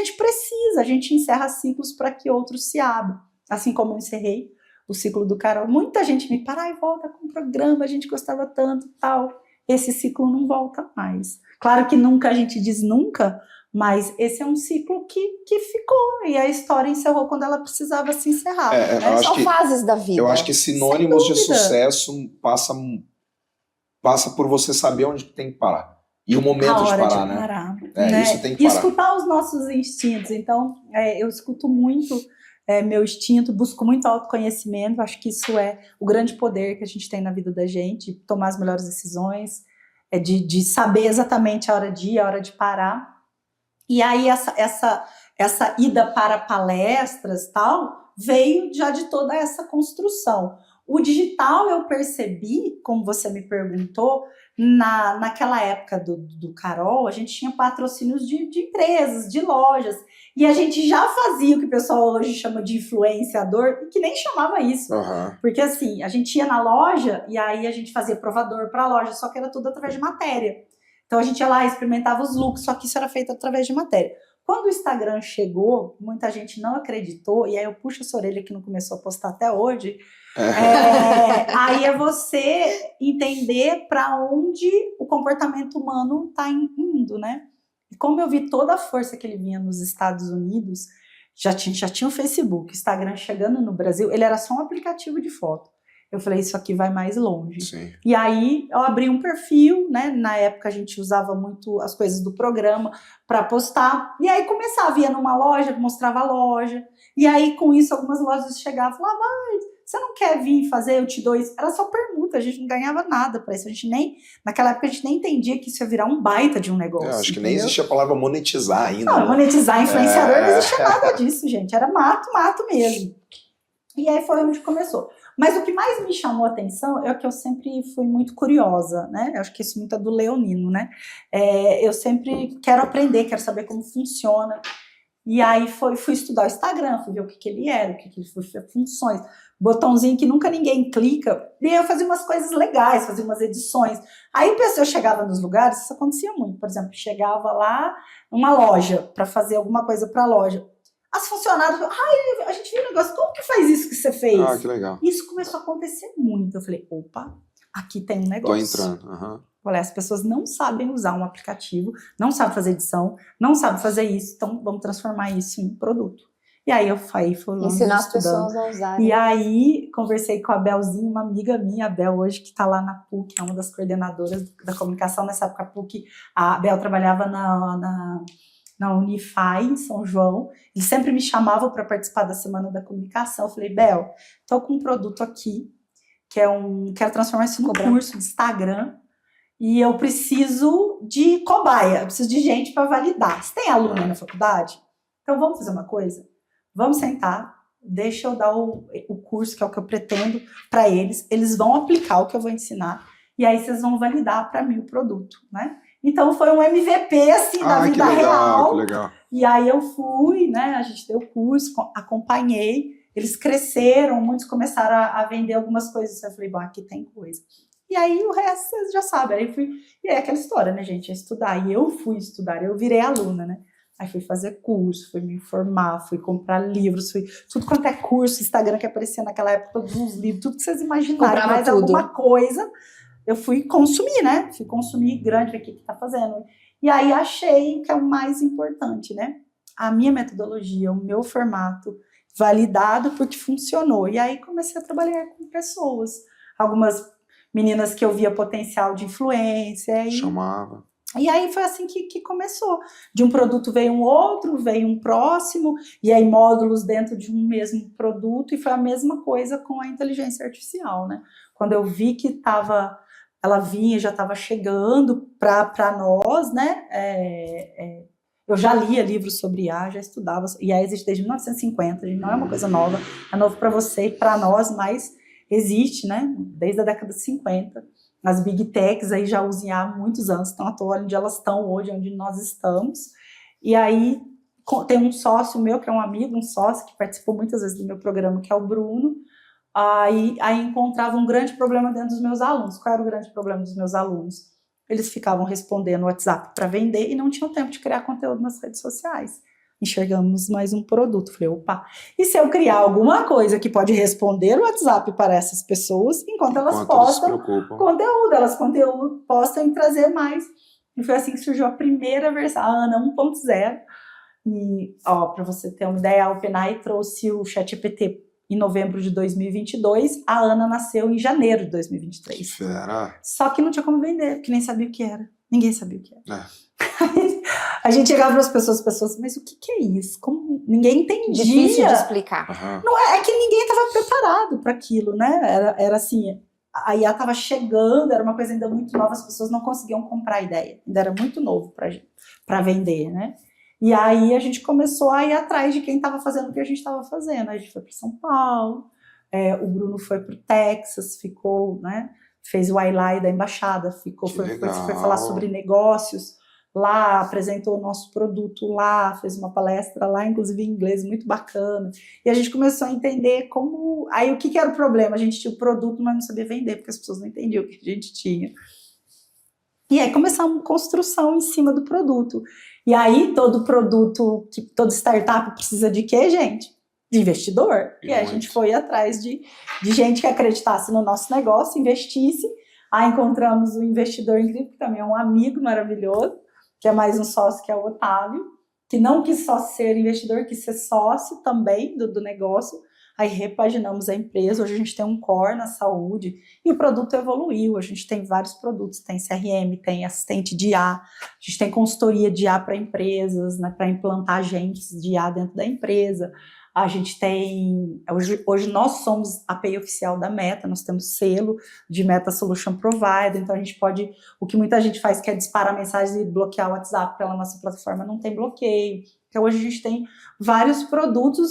gente encerra ciclos para que outros se abram, assim como eu encerrei o ciclo do Carol. Muita gente me para e volta com o programa, a gente gostava tanto, tal. Esse ciclo não volta mais. Claro que nunca a gente diz nunca, mas esse é um ciclo que ficou, e a história encerrou quando ela precisava se encerrar. Né? São fases da vida. Eu acho que sinônimos de sucesso passa por você saber onde tem que parar. E o momento de parar, né? Né? Isso tem que E parar. escutar os nossos instintos. Então, eu escuto muito é meu instinto, busco muito autoconhecimento, acho que isso é o grande poder que a gente tem na vida da gente, tomar as melhores decisões, de saber exatamente a hora de ir, a hora de parar. E aí essa ida para palestras, tal, veio já de toda essa construção. O digital eu percebi, como você me perguntou, naquela época do Carol, a gente tinha patrocínios de empresas, de lojas, e a gente já fazia o que o pessoal hoje chama de influenciador, e que nem chamava isso. Porque assim, a gente ia na loja e aí a gente fazia provador para a loja, só que era tudo através de matéria. Então a gente ia lá e experimentava os looks, só que isso era feito através de matéria. Quando o Instagram chegou, muita gente não acreditou, e aí eu puxo essa orelha que não começou a postar até hoje, aí é você entender para onde o comportamento humano está indo, né? E como eu vi toda a força que ele vinha nos Estados Unidos, já tinha o Facebook, o Instagram chegando no Brasil, ele era só um aplicativo de foto. Eu falei, isso aqui vai mais longe. Sim. E aí eu abri um perfil, né? Na época a gente usava muito as coisas do programa para postar. E aí começava, ia numa loja, mostrava a loja. E aí com isso algumas lojas chegavam e falavam, você não quer vir fazer, eu te dou isso? Era só permuta, a gente não ganhava nada para isso. Naquela época a gente nem entendia que isso ia virar um baita de um negócio. Acho que entendeu? nem existia a palavra monetizar ainda. Não, monetizar, influenciador, não existia nada disso, gente. Era mato mesmo. E aí foi onde começou. Mas o que mais me chamou a atenção é o que eu sempre fui muito curiosa, né? Eu acho que isso muito é do leonino, né? Eu sempre quero aprender, quero saber como funciona. E aí fui estudar o Instagram, fui ver o que ele era, o que ele foi, funções, botãozinho que nunca ninguém clica. E eu fazia umas coisas legais, fazia umas edições. Aí a pessoa chegava nos lugares, isso acontecia muito. Por exemplo, chegava lá numa loja para fazer alguma coisa para a loja. As funcionárias, a gente viu um negócio, como que faz isso que você fez? Ah, que legal. Isso começou a acontecer muito. Eu falei, opa, aqui tem um negócio. Tô entrando. Olha, as pessoas não sabem usar um aplicativo, não sabem fazer edição, não sabem fazer isso, então vamos transformar isso em produto. E aí eu fui lá ensinar as estudando. pessoas a usarem. E aí conversei com a Belzinha, uma amiga minha, a Bel hoje, que está lá na PUC, é uma das coordenadoras da comunicação. Nessa época a PUC, a Bel trabalhava na Unify, em São João. Eles sempre me chamavam para participar da Semana da Comunicação. Eu falei, Bel, estou com um produto aqui, quero transformar isso num curso de Instagram, e eu preciso de cobaia, eu preciso de gente para validar. Você tem aluno aí na faculdade? Então vamos fazer uma coisa? Vamos sentar, deixa eu dar o curso, que é o que eu pretendo, para eles vão aplicar o que eu vou ensinar, e aí vocês vão validar para mim o produto, né? Então foi um MVP assim da vida real. Que legal. E aí eu fui, né? A gente deu curso, acompanhei, eles cresceram, muitos começaram a vender algumas coisas. Eu falei, bom, aqui tem coisa. E aí o resto vocês já sabem. Aí e é aquela história, né, gente? É estudar. E eu fui estudar, eu virei aluna, né? Aí fui fazer curso, fui me informar, fui comprar livros, tudo quanto é curso, Instagram que aparecia naquela época, todos os livros, tudo que vocês imaginarem, mais alguma coisa. Eu fui consumir, né? Fui consumir grande, ver o que tá fazendo. E aí achei que é o mais importante, né? A minha metodologia, o meu formato, validado porque funcionou. E aí comecei a trabalhar com pessoas. Algumas meninas que eu via potencial de influência. Chamava. E aí foi assim que começou. De um produto veio um outro, veio um próximo, e aí módulos dentro de um mesmo produto. E foi a mesma coisa com a inteligência artificial, né? Quando eu vi que ela vinha, já estava chegando para nós, né? Eu já lia livros sobre IA, já estudava. IA existe desde 1950, não é uma coisa nova, é novo para você e para nós, mas existe, né? Desde a década de 50. As big techs aí já usam IA há muitos anos, estão à toa onde elas estão hoje, onde nós estamos. E aí tem um sócio meu, que é um amigo, um sócio que participou muitas vezes do meu programa, que é o Bruno. Aí encontrava um grande problema dentro dos meus alunos. Qual era o grande problema dos meus alunos? Eles ficavam respondendo o WhatsApp para vender e não tinham tempo de criar conteúdo nas redes sociais. Enxergamos mais um produto. Falei, opa, e se eu criar alguma coisa que pode responder o WhatsApp para essas pessoas, enquanto elas postam conteúdo, postam e trazer mais. E foi assim que surgiu a primeira versão, a Ana 1.0. E, para você ter uma ideia, a OpenAI trouxe o ChatGPT em novembro de 2022, a Ana nasceu em janeiro de 2023. Só que não tinha como vender, porque nem sabia o que era. Ninguém sabia o que era. A gente chegava para as pessoas, mas o que é isso? Como ninguém entendia. Difícil de explicar. Aham. Não é que ninguém estava preparado para aquilo, né? Era assim, a IA estava chegando, era uma coisa ainda muito nova, as pessoas não conseguiam comprar a ideia, ainda era muito novo para vender, né? E aí a gente começou a ir atrás de quem estava fazendo o que a gente estava fazendo. A gente foi para São Paulo, o Bruno foi para o Texas, ficou, né? Fez o highlight da embaixada, foi falar sobre negócios lá, apresentou o nosso produto lá, fez uma palestra lá, inclusive em inglês, muito bacana. E a gente começou a entender como... Aí o que era o problema? A gente tinha o produto, mas não sabia vender, porque as pessoas não entendiam o que a gente tinha. E aí começamos a construção em cima do produto. E aí todo produto, toda startup precisa de quê, gente? De investidor. E aí a gente foi atrás de gente que acreditasse no nosso negócio, investisse. Aí encontramos um investidor incrível, que também é um amigo maravilhoso, que é mais um sócio, que é o Otávio, que não quis só ser investidor, quis ser sócio também do negócio. Aí repaginamos a empresa, hoje a gente tem um core na saúde e o produto evoluiu, a gente tem vários produtos, tem CRM, tem assistente de IA, a gente tem consultoria de IA para empresas, né, para implantar agentes de IA dentro da empresa. A gente tem, hoje nós somos a API oficial da Meta, nós temos selo de Meta Solution Provider, então a gente pode, o que muita gente faz que é disparar mensagens e bloquear o WhatsApp pela nossa plataforma, não tem bloqueio. Então hoje a gente tem vários produtos.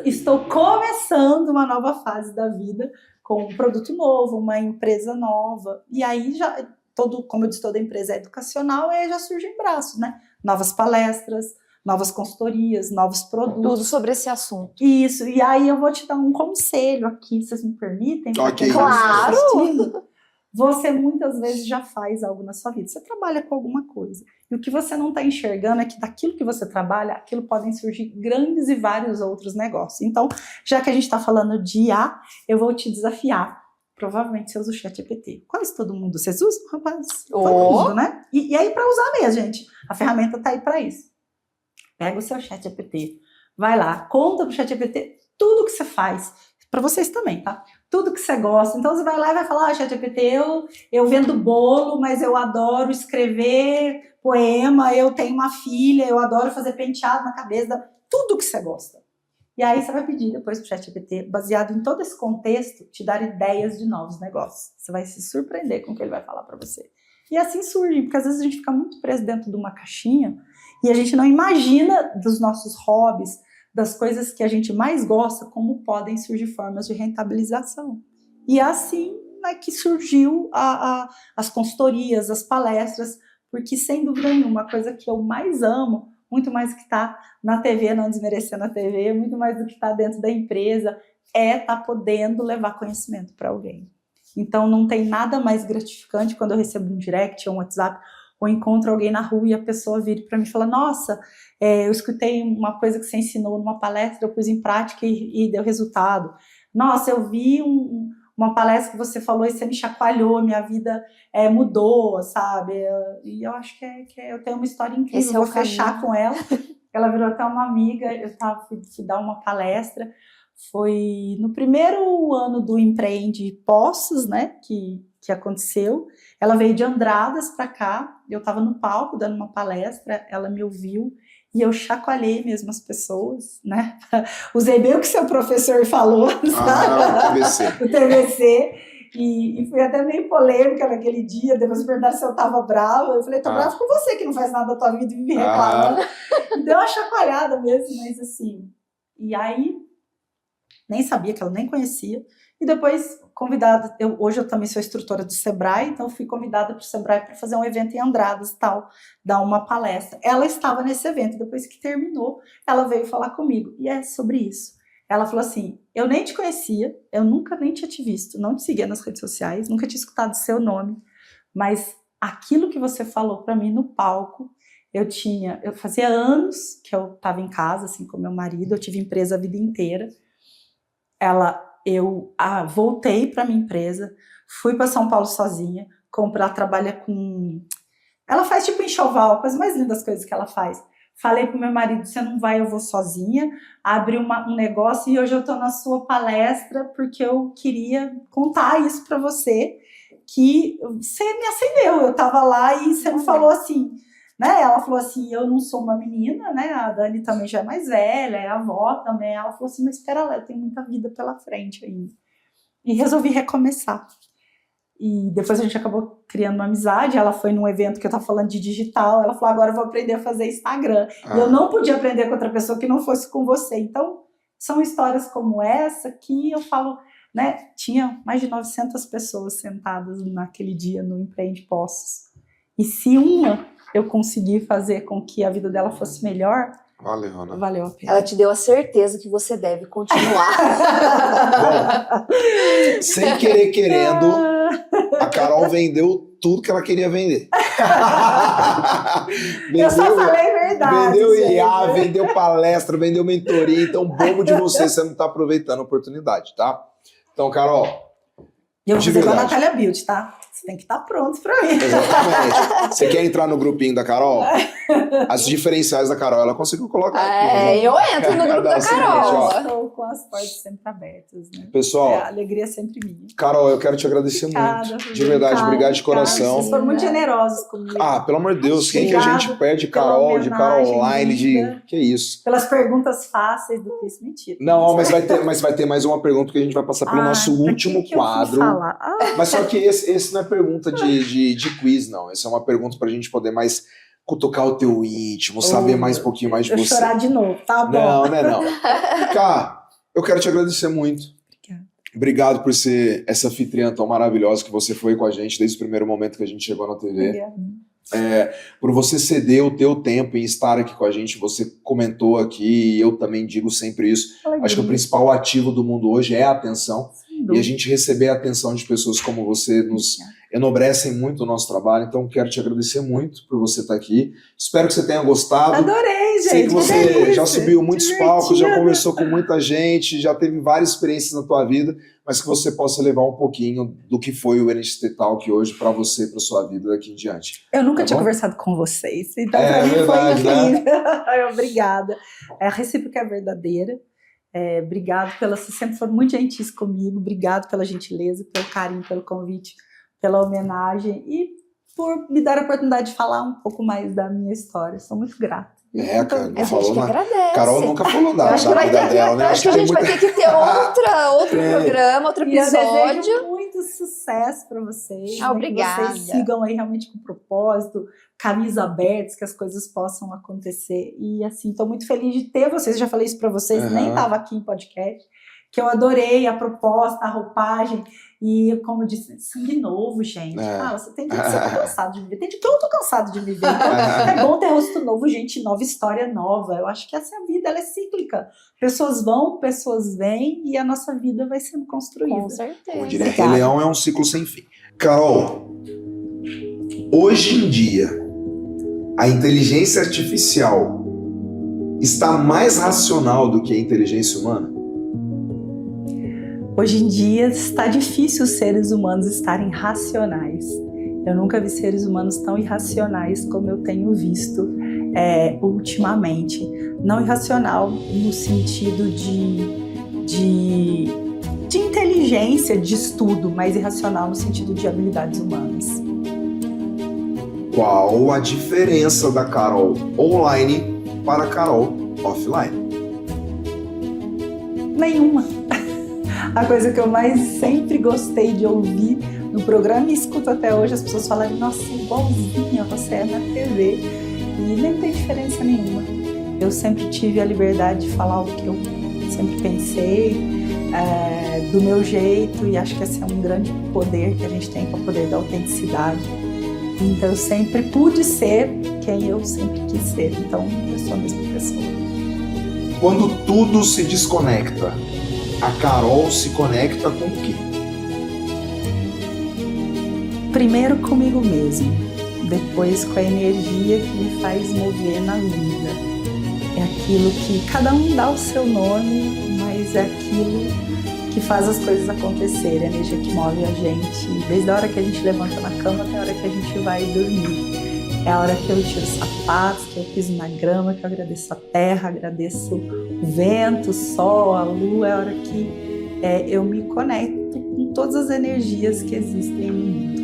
Estou começando uma nova fase da vida com um produto novo, uma empresa nova, e aí já, como eu disse, toda empresa é educacional, aí já surgem braços, né? Novas palestras, novas consultorias, novos produtos. Tudo sobre esse assunto. Isso, e aí eu vou te dar um conselho aqui, vocês me permitem? Ok. Claro! Você muitas vezes já faz algo na sua vida, você trabalha com alguma coisa. E o que você não está enxergando é que daquilo que você trabalha, aquilo podem surgir grandes e vários outros negócios. Então, já que a gente está falando de IA, eu vou te desafiar. Provavelmente você usa o ChatGPT. Quase todo mundo. Vocês usam, rapaz? Todo mundo, né? E aí, para usar mesmo, gente, a ferramenta está aí para isso. Pega o seu ChatGPT, vai lá, conta pro ChatGPT tudo que você faz. Para vocês também, tá? Tudo que você gosta. Então, você vai lá e vai falar, ChatGPT, eu vendo bolo, mas eu adoro escrever poema, eu tenho uma filha, eu adoro fazer penteado na cabeça, tudo que você gosta. E aí você vai pedir depois pro ChatGPT, baseado em todo esse contexto, te dar ideias de novos negócios. Você vai se surpreender com o que ele vai falar para você. E assim surge, porque às vezes a gente fica muito preso dentro de uma caixinha e a gente não imagina dos nossos hobbies, das coisas que a gente mais gosta, como podem surgir formas de rentabilização. E assim é que surgiu as consultorias, as palestras, porque sem dúvida nenhuma, a coisa que eu mais amo, muito mais do que está na TV, não desmerecendo a TV, muito mais do que está dentro da empresa, é estar podendo levar conhecimento para alguém. Então não tem nada mais gratificante quando eu recebo um direct ou um WhatsApp, ou encontro alguém na rua e a pessoa vira para mim e fala, nossa, eu escutei uma coisa que você ensinou numa palestra, eu pus em prática e deu resultado. Nossa, eu vi uma palestra que você falou e você me chacoalhou, minha vida mudou, sabe? E eu acho que eu tenho uma história incrível, vou fechar com ela. Ela virou até uma amiga, fui dar uma palestra, foi no primeiro ano do Empreende Poços, né, que aconteceu. Ela veio de Andradas para cá, eu estava no palco dando uma palestra, ela me ouviu e eu chacoalhei mesmo as pessoas, né? Usei bem o que seu professor falou, sabe? O TVC. E fui até meio polêmica naquele dia, depois me perguntaram se eu estava brava. Eu falei, tô brava com você que não faz nada da tua vida e me reclama. Deu uma chacoalhada mesmo, mas assim. E aí, nem sabia, que ela nem conhecia. E depois, convidada, hoje eu também sou instrutora do Sebrae, então fui convidada para o Sebrae para fazer um evento em Andradas e tal, dar uma palestra. Ela estava nesse evento, depois que terminou, ela veio falar comigo, e é sobre isso. Ela falou assim, eu nem te conhecia, eu nunca nem tinha te visto, não te seguia nas redes sociais, nunca tinha escutado seu nome, mas aquilo que você falou para mim no palco, eu fazia anos que eu estava em casa, assim, com meu marido, eu tive empresa a vida inteira. Eu voltei para minha empresa, fui para São Paulo sozinha, trabalha com... Ela faz tipo enxoval, coisas mais lindas coisas que ela faz. Falei pro meu marido, você não vai, eu vou sozinha. Abri um negócio e hoje eu tô na sua palestra porque eu queria contar isso para você, que você me acendeu. Eu tava lá e você me falou assim, né? Ela falou assim, eu não sou uma menina, né? A Dani também já é mais velha, é avó também. Ela falou assim, mas espera lá, eu tenho muita vida pela frente ainda. E resolvi recomeçar. E depois a gente acabou criando uma amizade. Ela foi num evento que eu tava falando de digital. Ela falou, agora eu vou aprender a fazer Instagram. E eu não podia aprender com outra pessoa que não fosse com você. Então, são histórias como essa que eu falo, né? Tinha mais de 900 pessoas sentadas naquele dia no Empreende Poços. E se uma eu consegui fazer com que a vida dela fosse melhor, Valeu, Ana. valeu a pena. Ela te deu a certeza que você deve continuar. Bom, sem querer querendo, a Carol vendeu tudo que ela queria vender. Eu só falei verdade. Vendeu gente. IA, vendeu palestra, vendeu mentoria. Então, bobo de você não está aproveitando a oportunidade, tá? Então, Carol. E eu vou de fazer com a verdade. Natália Build, tá? Você tem que estar pronto pra mim. Exatamente. Você quer entrar no grupinho da Carol? As diferenciais da Carol, ela conseguiu colocar aqui. Eu entro no grupo Dá da o seguinte, Carol. ó. Estou com as portas sempre abertas, né? Pessoal, A alegria é sempre minha. Carol, eu quero te agradecer Obrigada, muito. De verdade, cara, obrigado de coração. Vocês foram muito generosos comigo. Ah, pelo amor de Deus, quem que a Obrigado gente perde pela Carol, de homenagem Caroline, de... linda. Que isso? Pelas perguntas fáceis do quiz. Mentira. Não, mas vai ter mais uma pergunta que a gente vai passar pelo nosso pra último que eu fui quadro. falar? Mas só que esse não é pergunta de quiz, não. Essa é uma pergunta pra gente poder mais cutucar o teu íntimo, saber mais um pouquinho mais de eu você. chorar de novo, tá bom? Não, não é não. Cá, eu quero te agradecer muito. Obrigada. Obrigado por ser essa anfitriã tão maravilhosa que você foi com a gente desde o primeiro momento que a gente chegou na TV. Obrigada. Por você ceder o teu tempo em estar aqui com a gente. Você comentou aqui, e eu também digo sempre isso. Acho que o principal ativo do mundo hoje é a atenção. E a gente receber a atenção de pessoas como você nos enobrecem muito o nosso trabalho. Então, quero te agradecer muito por você estar aqui. Espero que você tenha gostado. Adorei, gente. Sei que você delícia. já subiu muitos Divertido. palcos, já conversou com muita gente, já teve várias experiências na tua vida, mas que você possa levar um pouquinho do que foi o NXT Talk hoje para você, para sua vida daqui em diante. Eu nunca Tá tinha bom? conversado com vocês, então É pra mim verdade, foi né? incrível. Obrigada. A recíproca é verdadeira. Obrigado vocês sempre foram muito gentis comigo. Obrigado pela gentileza, pelo carinho, pelo convite, pela homenagem e por me dar a oportunidade de falar um pouco mais da minha história. Sou muito grata. Cara, A não gente falou que nada. agradece. Carol nunca falou Eu nada acho que, da vai vida ter, dela, né? acho que a gente vai ter que ter outro É. programa, outro E eu episódio. desejo muito sucesso para vocês. Ah, obrigada. Que vocês sigam aí realmente com propósito, caminhos abertos, que as coisas possam acontecer. E assim, estou muito feliz de ter vocês. Já falei isso para vocês, nem estava aqui em podcast. Que eu adorei a proposta, a roupagem. E como eu disse, sangue novo, gente. Você tem que ser cansado de viver. Tem de que eu tô cansado de viver. Então, é bom ter rosto novo, gente nova, história nova. Eu acho que essa é a vida, ela é cíclica. Pessoas vão, pessoas vêm e a nossa vida vai sendo construída. Com certeza. Eu diria, Rei Leão é um ciclo sem fim. Carol, hoje em dia, a inteligência artificial está mais racional do que a inteligência humana? Hoje em dia está difícil os seres humanos estarem racionais. Eu nunca vi seres humanos tão irracionais como eu tenho visto ultimamente. Não irracional no sentido de inteligência, de estudo, mas irracional no sentido de habilidades humanas. Qual a diferença da Carol online para a Carol offline? Nenhuma. A coisa que eu mais sempre gostei de ouvir no programa e escuto até hoje, as pessoas falarem, nossa, igualzinha você é na TV. E nem tem diferença nenhuma. Eu sempre tive a liberdade de falar o que eu sempre pensei, do meu jeito, e acho que esse é um grande poder que a gente tem, que é o poder da autenticidade. Então eu sempre pude ser quem eu sempre quis ser. Então eu sou a mesma pessoa. Quando tudo se desconecta, a Carol se conecta com o quê? Primeiro comigo mesmo, depois com a energia que me faz mover na vida. É aquilo que cada um dá o seu nome, mas é aquilo que faz as coisas acontecerem, a energia que move a gente, desde a hora que a gente levanta na cama até a hora que a gente vai dormir. É a hora que eu tiro os sapatos, que eu piso na grama, que eu agradeço a terra, agradeço o vento, o sol, a lua. É a hora que eu me conecto com todas as energias que existem no mundo.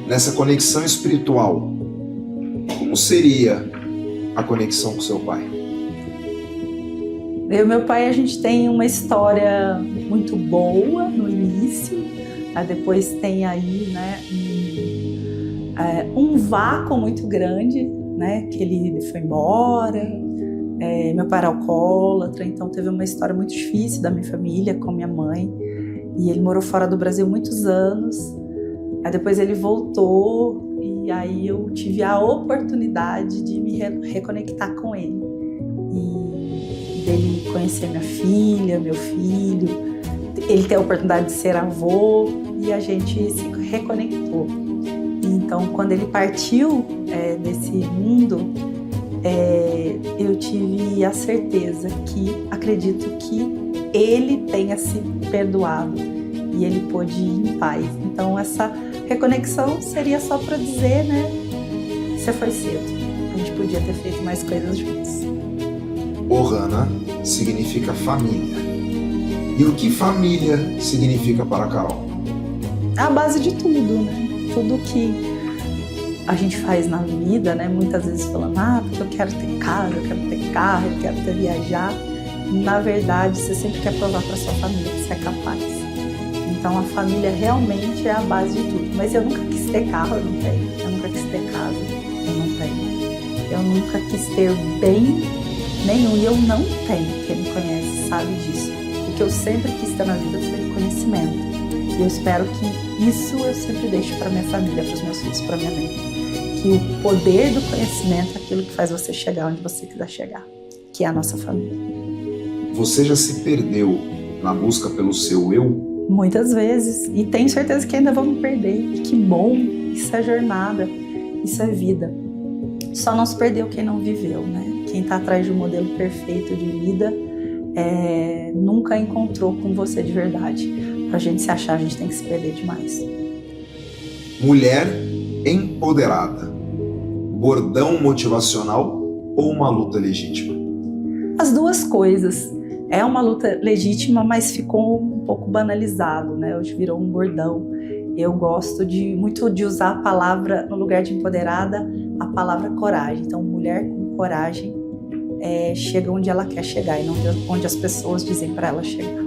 Nessa conexão espiritual, seria a conexão com seu pai? Eu e meu pai, a gente tem uma história muito boa no início, depois tem aí, né, um vácuo muito grande, né, que ele foi embora. Meu pai era alcoólatra, então teve uma história muito difícil da minha família com minha mãe, e ele morou fora do Brasil muitos anos. Aí depois ele voltou, e aí eu tive a oportunidade de me reconectar com ele. E dele conhecer minha filha, meu filho, ele ter a oportunidade de ser avô, e a gente se reconectou. Então, quando ele partiu desse mundo, eu tive a certeza acredito que ele tenha se perdoado e ele pôde ir em paz. Então, essa reconexão seria só para dizer, né, você foi cedo, a gente podia ter feito mais coisas juntos. Ohana significa família. E o que família significa para a Carol? É a base de tudo, né? Tudo que a gente faz na vida, né? Muitas vezes falando, porque eu quero ter casa, eu quero ter carro, eu quero ter viajar. Na verdade, você sempre quer provar para sua família que você é capaz. Então, a família realmente é a base de tudo. Mas eu nunca quis ter carro, eu não tenho. Eu nunca quis ter casa, eu não tenho. Eu nunca quis ter bem nenhum, e eu não tenho. Quem me conhece sabe disso. O que eu sempre quis ter na vida foi conhecimento. E eu espero que isso eu sempre deixo para minha família, para os meus filhos, para minha mãe. Que o poder do conhecimento é aquilo que faz você chegar onde você quiser chegar, que é a nossa família. Você já se perdeu na busca pelo seu eu? Muitas vezes, e tenho certeza que ainda vou me perder. E que bom, isso é jornada, isso é vida. Só não se perdeu quem não viveu, né? Quem está atrás de um modelo perfeito de vida nunca encontrou com você de verdade. Pra gente se achar, a gente tem que se perder demais. Mulher empoderada. Bordão motivacional ou uma luta legítima? As duas coisas. É uma luta legítima, mas ficou um pouco banalizado, né? Hoje virou um bordão. Eu gosto muito de usar a palavra, no lugar de empoderada, a palavra coragem. Então, mulher com coragem chega onde ela quer chegar e não onde as pessoas dizem para ela chegar.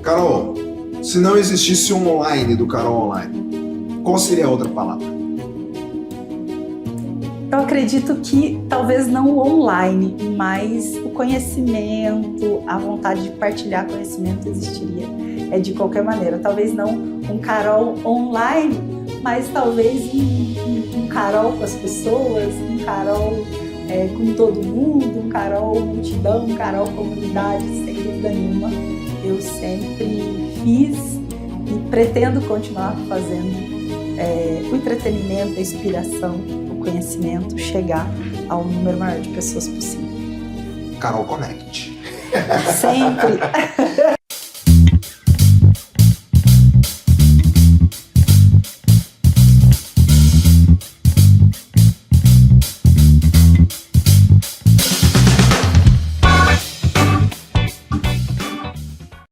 Carol, se não existisse um online do Carol Online, qual seria a outra palavra? Eu acredito que talvez não o online, mas o conhecimento, a vontade de partilhar conhecimento existiria de qualquer maneira. Talvez não um Carol online, mas talvez um Carol com as pessoas, um Carol com todo mundo, um Carol multidão, um Carol comunidade, sem dúvida nenhuma. Eu sempre fiz e pretendo continuar fazendo o entretenimento, a inspiração, o conhecimento, chegar ao número maior de pessoas possível. Carol Connect. Sempre!